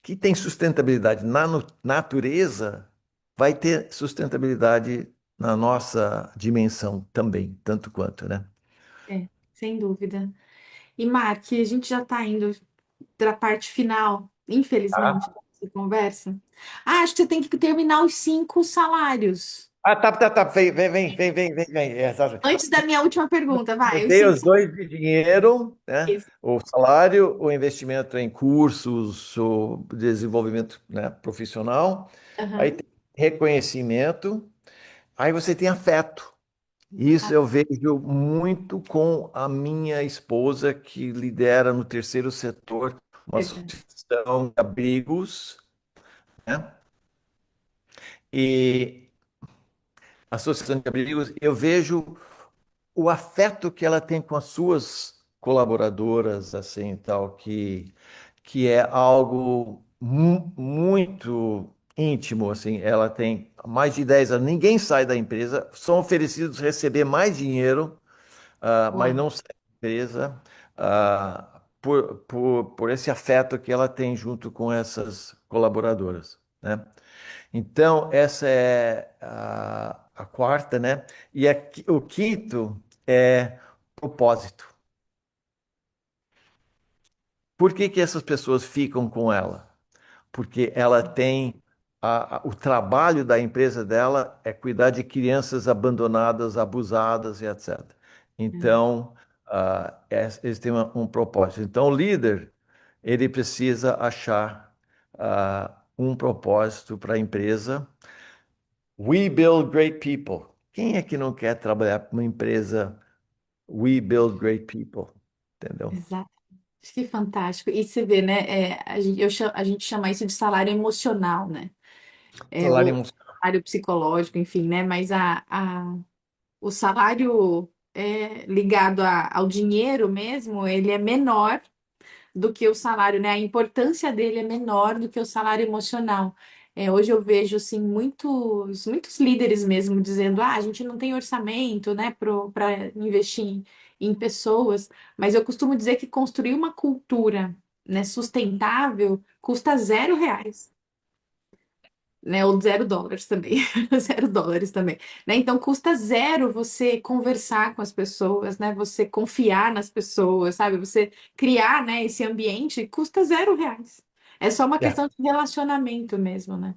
Speaker 2: que tem sustentabilidade na natureza vai ter sustentabilidade na nossa dimensão também, tanto quanto, né?
Speaker 1: sem dúvida. E Mark, a gente já está indo para a parte final, infelizmente, dessa conversa. Ah, acho que você tem que terminar os 5 salários.
Speaker 2: Tá. Vem.
Speaker 1: Antes da minha última pergunta, vai, os
Speaker 2: Juntei
Speaker 1: cinco
Speaker 2: os dois de dinheiro, né?
Speaker 1: salários.
Speaker 2: O salário, o investimento em cursos, o desenvolvimento, né, profissional. Aí
Speaker 1: Aham.
Speaker 2: tem reconhecimento. Aí você tem afeto. Isso
Speaker 1: Ah,
Speaker 2: eu vejo muito com a minha esposa, que lidera no terceiro setor uma
Speaker 1: verdade.
Speaker 2: associação de abrigos, né? E a associação de abrigos, eu vejo o afeto que ela tem com as suas colaboradoras, assim, tal, que é algo muito íntimo, assim. Ela tem mais de 10 anos, ninguém sai da empresa, são oferecidos receber mais dinheiro, mas
Speaker 1: Uau.
Speaker 2: não sai da empresa, por esse afeto que ela tem junto com essas colaboradoras, né? Então, essa é a quarta, né? E o quinto é propósito. Por que que essas pessoas ficam com ela? Porque ela tem o trabalho da empresa dela é cuidar de crianças abandonadas, abusadas e etc. Então, eles têm um propósito. Então, o líder, ele precisa achar um propósito para a empresa. We build great people. Quem é que não quer trabalhar para uma empresa We build great people? Entendeu?
Speaker 1: Exato. Acho que fantástico. E você vê, né? A gente chama isso de salário emocional, né?
Speaker 2: Salário
Speaker 1: Ou
Speaker 2: emocional.
Speaker 1: salário psicológico, enfim, né? Mas o salário ligado ao dinheiro mesmo, ele é menor do que o salário, né? A importância dele é menor do que o salário emocional. Hoje eu vejo assim muitos líderes mesmo dizendo: a gente não tem orçamento, né, para investir em pessoas, mas eu costumo dizer que construir uma cultura, né, sustentável custa R$ 0, né? Ou US$ 0 também, US$ 0 também, né? Então custa zero você conversar com as pessoas, né? Você confiar nas pessoas, sabe? Você criar, né, esse ambiente custa R$ 0. É só uma
Speaker 2: É,
Speaker 1: questão de relacionamento mesmo, né?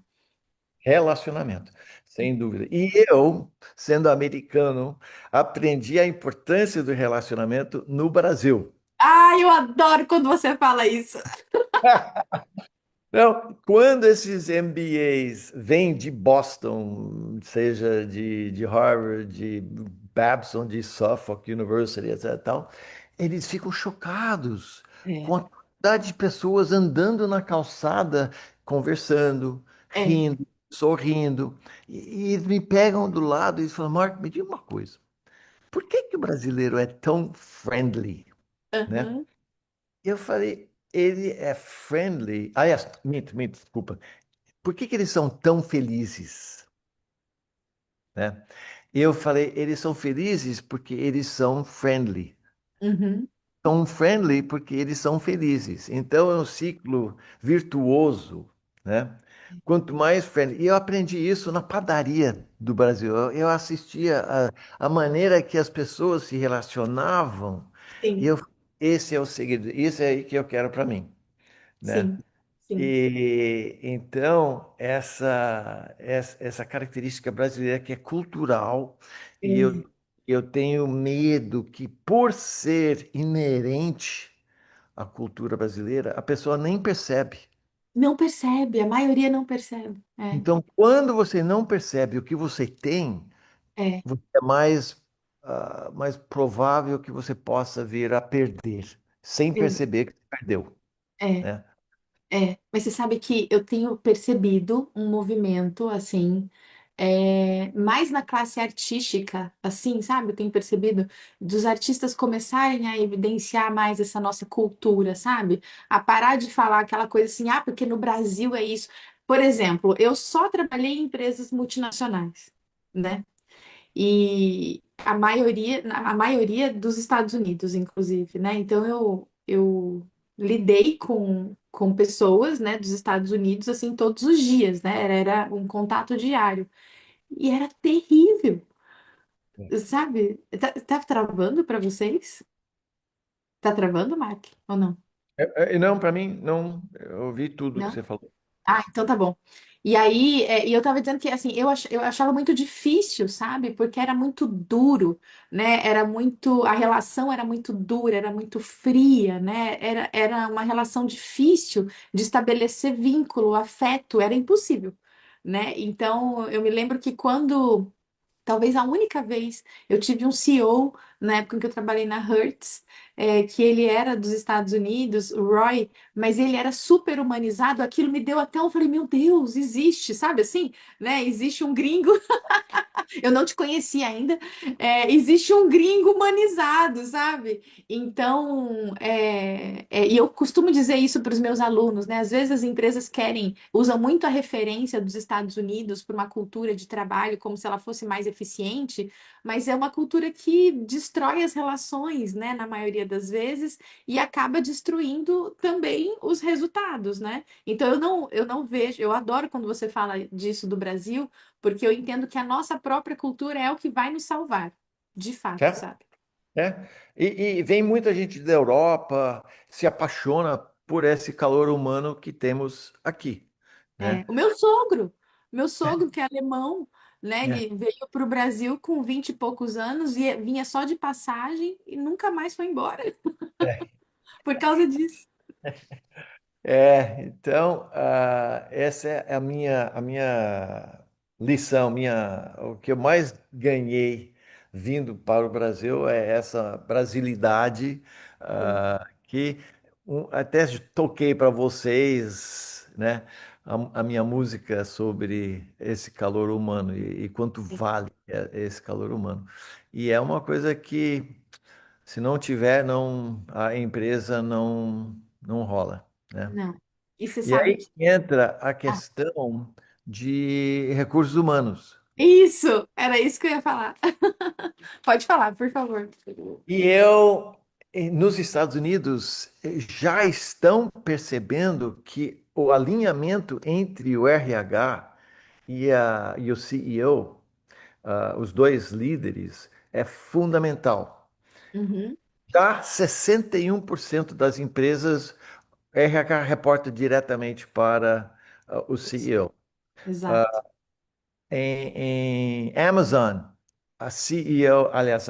Speaker 2: relacionamento, sem dúvida. E eu, sendo americano, aprendi a importância do relacionamento no Brasil.
Speaker 1: Ah, eu adoro quando você fala isso.
Speaker 2: Não, quando esses MBAs vêm de Boston, seja de Harvard, de Babson, de Suffolk University, etc. Tal, eles ficam chocados
Speaker 1: É,
Speaker 2: com a quantidade de pessoas andando na calçada, conversando,
Speaker 1: é,
Speaker 2: rindo, sorrindo. E eles me pegam do lado e falam: Mark, me diga uma coisa. por que que o brasileiro é tão friendly, né?
Speaker 1: Aham.
Speaker 2: E eu falei, ele é friendly. Aliás, minto, desculpa. Por que que eles são tão felizes, né? E eu falei, eles são felizes porque eles são friendly.
Speaker 1: Uhum.
Speaker 2: São friendly porque eles são felizes. Então é um ciclo virtuoso, né? Quanto mais friendly. E eu aprendi isso na padaria do Brasil. Eu assistia a maneira que as pessoas se relacionavam. E
Speaker 1: Sim,
Speaker 2: eu, esse é o segredo. Isso é aí que eu quero para mim, né?
Speaker 1: sim, sim.
Speaker 2: E então essa característica brasileira que é cultural e
Speaker 1: É.
Speaker 2: eu tenho medo que por ser inerente à cultura brasileira, a pessoa nem percebe.
Speaker 1: Não percebe, a maioria não percebe. É,
Speaker 2: Então, quando você não percebe o que você tem,
Speaker 1: é,
Speaker 2: é mais mais provável que você possa vir a perder, sem
Speaker 1: é,
Speaker 2: perceber que perdeu,
Speaker 1: é.
Speaker 2: né?
Speaker 1: Mas você sabe que eu tenho percebido um movimento assim, mais na classe artística, assim, sabe? Eu tenho percebido dos artistas começarem a evidenciar mais essa nossa cultura, sabe? A parar de falar aquela coisa assim, ah, porque no Brasil é isso. Por exemplo, eu só trabalhei em empresas multinacionais, né? E a maioria dos Estados Unidos, inclusive, né? Então eu lidei com pessoas, né, dos Estados Unidos assim todos os dias, né? Era um contato diário e era terrível, sabe? Tá travando para vocês? Tá travando, Mark? Ou não?
Speaker 2: Não, para mim, não. Eu ouvi tudo que
Speaker 1: Não?
Speaker 2: você falou.
Speaker 1: Ah, então tá bom. E aí, e eu tava dizendo que, assim, eu achava muito difícil, sabe? Porque era muito duro, né? A relação era muito dura, era muito fria, né? Era uma relação difícil de estabelecer vínculo, afeto, era impossível, né? Então, eu me lembro que quando talvez a única vez eu tive um CEO na época em que eu trabalhei na Hertz, que ele era dos Estados Unidos, o Roy, mas ele era super humanizado. Aquilo me deu até, eu falei, meu Deus, existe, sabe assim, né? Existe um gringo eu não te conhecia ainda. Existe um gringo humanizado, sabe? Então, e eu costumo dizer isso para os meus alunos, né? Às vezes as empresas usam muito a referência dos Estados Unidos para uma cultura de trabalho como se ela fosse mais eficiente, mas é uma cultura que destrói as relações, né? Na maioria das vezes, e acaba destruindo também os resultados, né? Então eu não vejo, eu adoro quando você fala disso do Brasil porque eu entendo que a nossa própria cultura é o que vai nos salvar, de fato,
Speaker 2: É,
Speaker 1: sabe?
Speaker 2: é. E vem muita gente da Europa, se apaixona por esse calor humano que temos aqui, né?
Speaker 1: O meu sogro, que é alemão, né,
Speaker 2: É.
Speaker 1: ele veio para o Brasil com 20 e poucos anos e vinha só de passagem e nunca mais foi embora
Speaker 2: É.
Speaker 1: por causa disso.
Speaker 2: Então, essa é a minha lição, o que eu mais ganhei vindo para o Brasil é essa brasilidade,
Speaker 1: Sim,
Speaker 2: que até toquei para vocês, né, a minha música sobre esse calor humano e quanto
Speaker 1: sim.
Speaker 2: vale esse calor humano. E é uma coisa que, se não tiver, não, a empresa não rola, né?
Speaker 1: Não. E você
Speaker 2: E
Speaker 1: sabe
Speaker 2: aí
Speaker 1: que.
Speaker 2: entra a
Speaker 1: Ah,
Speaker 2: questão de recursos humanos.
Speaker 1: isso! Era isso que eu ia falar. Pode falar, por favor.
Speaker 2: E nos Estados Unidos, já estão percebendo que o alinhamento entre o RH e o CEO, os dois líderes, é fundamental.
Speaker 1: Uhum.
Speaker 2: Já 61% das empresas, RH reporta diretamente para o CEO.
Speaker 1: Exato.
Speaker 2: Em Amazon, a CEO, aliás,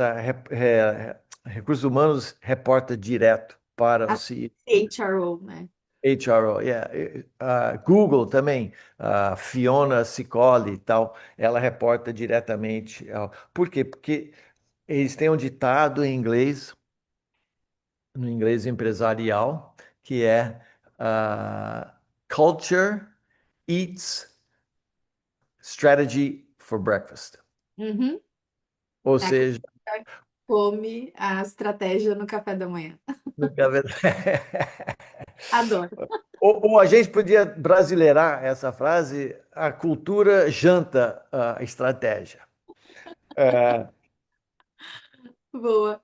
Speaker 2: Recursos Humanos reporta direto para o
Speaker 1: A
Speaker 2: CEO.
Speaker 1: CHRO, né?
Speaker 2: HRO, yeah. Google também, a Fiona Sicoli e tal, ela reporta diretamente. Por quê? Porque eles têm um ditado em inglês, no inglês empresarial, que é Culture eats strategy for breakfast.
Speaker 1: Uhum.
Speaker 2: Ou
Speaker 1: É,
Speaker 2: seja,
Speaker 1: come a estratégia no café da manhã.
Speaker 2: Nunca vi-
Speaker 1: Adoro.
Speaker 2: Ou a gente podia brasileirar essa frase, a cultura janta a estratégia.
Speaker 1: Boa.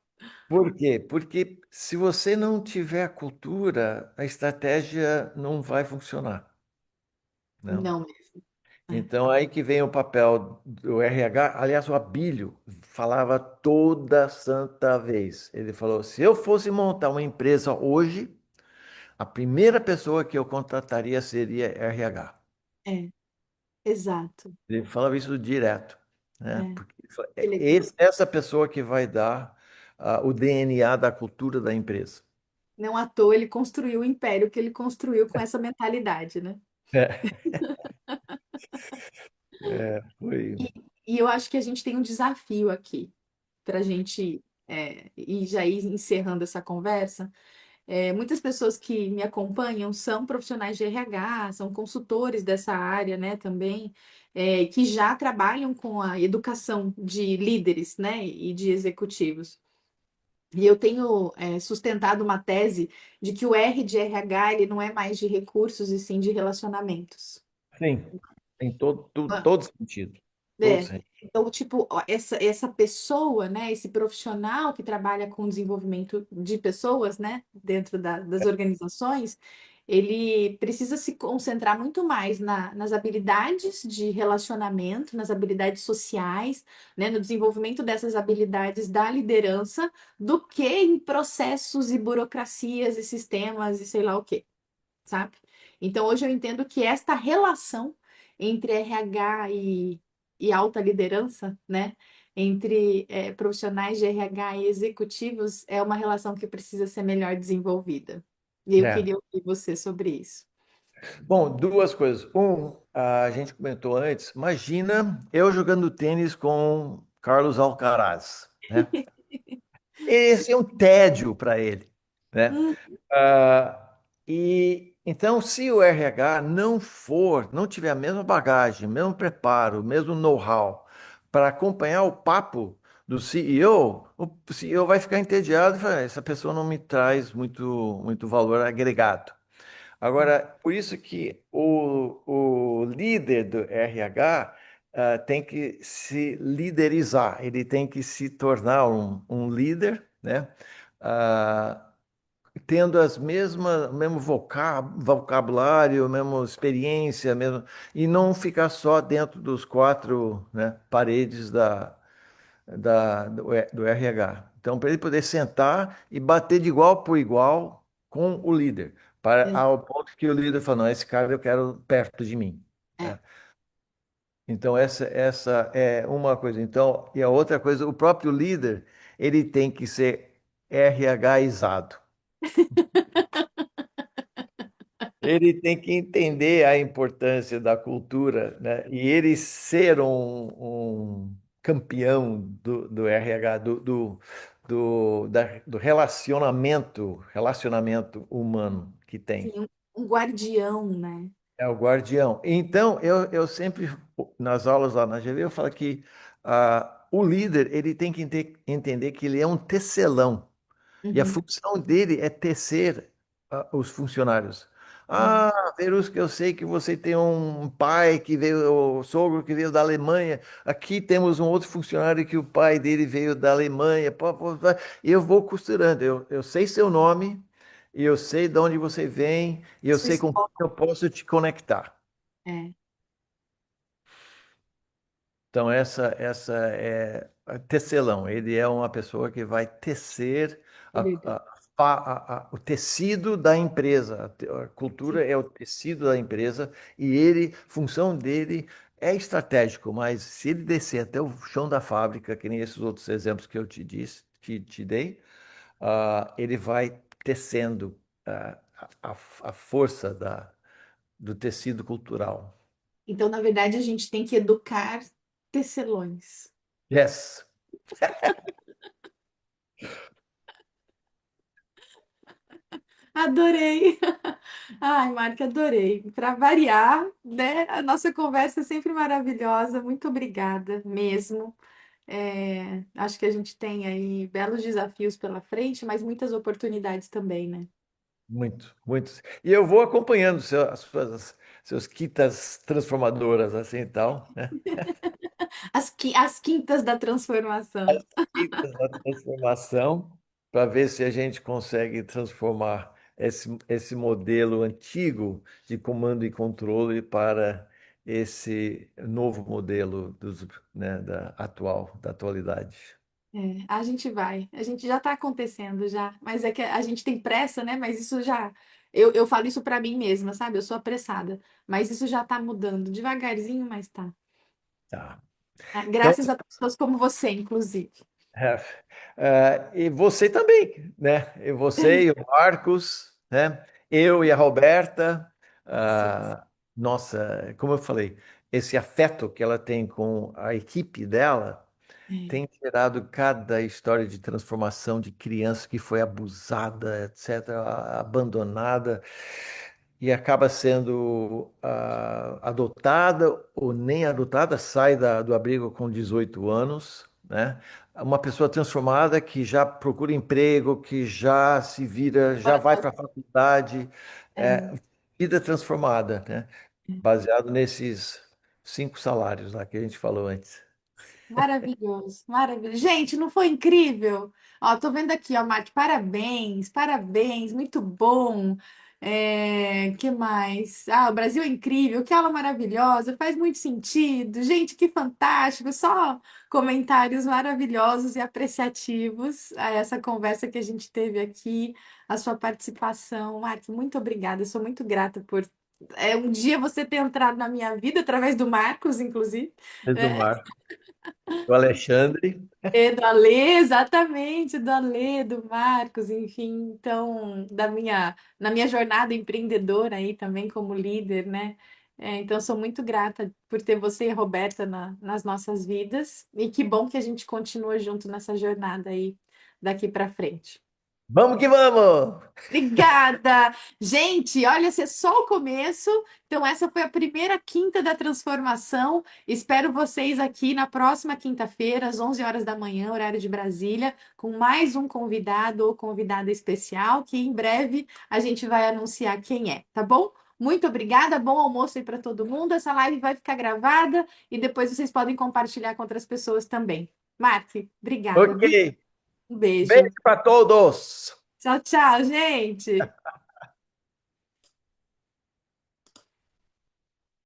Speaker 2: Por quê? Porque se você não tiver a cultura, a estratégia não vai funcionar, não.
Speaker 1: Não mesmo. É,
Speaker 2: Então, aí que vem o papel do RH. Aliás, o Abílio falava toda santa vez. Ele falou: se eu fosse montar uma empresa hoje, a primeira pessoa que eu contrataria seria RH.
Speaker 1: é, exato.
Speaker 2: Ele falava isso direto, né?
Speaker 1: É,
Speaker 2: Porque
Speaker 1: que
Speaker 2: é
Speaker 1: legal.
Speaker 2: essa pessoa que vai dar o DNA da cultura da empresa.
Speaker 1: Não à toa ele construiu o império que ele construiu com essa mentalidade, né?
Speaker 2: É, foi.
Speaker 1: E eu acho que a gente tem um desafio aqui para a gente ir já ir encerrando essa conversa. Muitas pessoas que me acompanham são profissionais de RH, são consultores dessa área, né, também, que já trabalham com a educação de líderes, né, e de executivos. E eu tenho sustentado uma tese de que o R de RH ele não é mais de recursos e sim de relacionamentos.
Speaker 2: Sim, em todo sentido. Todo
Speaker 1: É,
Speaker 2: sentido.
Speaker 1: então, tipo, ó, essa pessoa, né, esse profissional que trabalha com o desenvolvimento de pessoas, né, dentro das organizações, ele precisa se concentrar muito mais nas habilidades de relacionamento, nas habilidades sociais, né, no desenvolvimento dessas habilidades da liderança, do que em processos e burocracias e sistemas e sei lá o quê, sabe? Então, hoje eu entendo que esta relação entre RH e alta liderança, né? Entre profissionais de RH e executivos, é uma relação que precisa ser melhor desenvolvida. E eu
Speaker 2: É.
Speaker 1: queria ouvir você sobre isso.
Speaker 2: Bom, duas coisas. A gente comentou antes, imagina eu jogando tênis com Carlos Alcaraz, né? Esse é um tédio para ele, né?
Speaker 1: Hum,
Speaker 2: E então, se o RH não tiver a mesma bagagem, mesmo preparo, mesmo know-how para acompanhar o papo do CEO, o CEO vai ficar entediado e falar, essa pessoa não me traz muito valor agregado. Agora, por isso que o líder do RH tem que se liderizar, ele tem que se tornar um líder, né? Ah, tendo as mesmas, o mesmo vocabulário, a mesma experiência, mesmo, e não ficar só dentro dos quatro, né, paredes do RH. Então, para ele poder sentar e bater de igual por igual com o líder, para
Speaker 1: ex-
Speaker 2: ao ponto que o líder fala, não, esse cara eu quero perto de mim,
Speaker 1: é.
Speaker 2: né? Então, essa é uma coisa. Então, e a outra coisa, o próprio líder, ele tem que ser RHizado. Ele tem que entender a importância da cultura, né? E ele ser um campeão do RH, do relacionamento humano que
Speaker 1: Sim,
Speaker 2: tem.
Speaker 1: um guardião, né?
Speaker 2: É o guardião. Então, eu sempre, nas aulas lá na GV, eu falo que o líder, ele tem que entender que ele é um tecelão. E a
Speaker 1: Uhum,
Speaker 2: função dele é tecer os funcionários.
Speaker 1: uhum.
Speaker 2: Ah, Verusca, eu sei que você tem um pai que veio, o sogro que veio da Alemanha. Aqui temos um outro funcionário que o pai dele veio da Alemanha. Pô, pô, vai. Eu vou costurando. Eu sei seu nome, e eu sei de onde você vem, e eu
Speaker 1: Sua
Speaker 2: sei com quem
Speaker 1: história.
Speaker 2: eu posso te conectar.
Speaker 1: É,
Speaker 2: Então, essa é a tecelão. Ele é uma pessoa que vai tecer
Speaker 1: que legal.
Speaker 2: o tecido da empresa. A
Speaker 1: Sim,
Speaker 2: cultura é o tecido da empresa e ele, função dele é estratégico, mas se ele descer até o chão da fábrica, que nem esses outros exemplos que eu te disse, te dei, ele vai tecendo a força do tecido cultural.
Speaker 1: então, na verdade, a gente tem que educar tecelões.
Speaker 2: Yes.
Speaker 1: Adorei! Ai, Marca, adorei. Para variar, né? A nossa conversa é sempre maravilhosa. Muito obrigada mesmo. Acho que a gente tem aí belos desafios pela frente, mas muitas oportunidades também, né?
Speaker 2: Muito, muito. E eu vou acompanhando as suas, seus quitas transformadoras, assim e tal, né?
Speaker 1: As quintas da transformação.
Speaker 2: Quitas da transformação, para ver se a gente consegue transformar esse modelo antigo de comando e controle para esse novo modelo né, da atualidade.
Speaker 1: A gente vai, a gente já está acontecendo já, mas é que a gente tem pressa, né? Mas isso já, eu falo isso para mim mesma, sabe? Eu sou apressada, mas isso já está mudando devagarzinho, mas tá.
Speaker 2: Tá. Então,
Speaker 1: Graças a pessoas como você, inclusive.
Speaker 2: é, e você também, né? E você e o Marcos, né? Eu e a Roberta,
Speaker 1: Sim.
Speaker 2: ah, nossa, como eu falei, esse afeto que ela tem com a equipe dela
Speaker 1: É,
Speaker 2: tem gerado cada história de transformação de criança que foi abusada, etc., abandonada e acaba sendo adotada ou nem adotada, sai do abrigo com 18 anos, né? Uma pessoa transformada que já procura emprego, que já se vira, já
Speaker 1: fora
Speaker 2: vai para a
Speaker 1: sozinha.
Speaker 2: faculdade,
Speaker 1: É.
Speaker 2: vida transformada, né? Baseado nesses 5 salários lá que a gente falou antes.
Speaker 1: Maravilhoso, maravilhoso. Gente, não foi incrível? Ó, tô vendo aqui, ó, Marte, parabéns, parabéns, muito bom. Que mais? Ah, o Brasil é incrível, que aula maravilhosa, faz muito sentido. Gente, que fantástico. Só comentários maravilhosos e apreciativos a essa conversa que a gente teve aqui, a sua participação. Marte, muito obrigada. Eu sou muito grata por um dia você ter entrado na minha vida através do Marcos, inclusive.
Speaker 2: Do Marco, do Alexandre.
Speaker 1: Do Alê, exatamente, do Alê, do Marcos, enfim, então, na minha jornada empreendedora aí também como líder, né? Então, sou muito grata por ter você e a Roberta nas nossas vidas, e que bom que a gente continua junto nessa jornada aí daqui para frente.
Speaker 2: Vamos que vamos!
Speaker 1: Obrigada! Gente, olha, esse é só o começo. Então, essa foi a primeira quinta da transformação. Espero vocês aqui na próxima quinta-feira, às 11 horas da manhã, horário de Brasília, com mais um convidado ou convidada especial, que em breve a gente vai anunciar quem é, tá bom? Muito obrigada, bom almoço aí para todo mundo. Essa live vai ficar gravada e depois vocês podem compartilhar com outras pessoas também. Marci, obrigada,
Speaker 2: Ok.
Speaker 1: viu? Um
Speaker 2: Beijo
Speaker 1: beijo.
Speaker 2: para todos!
Speaker 1: Tchau, tchau, gente!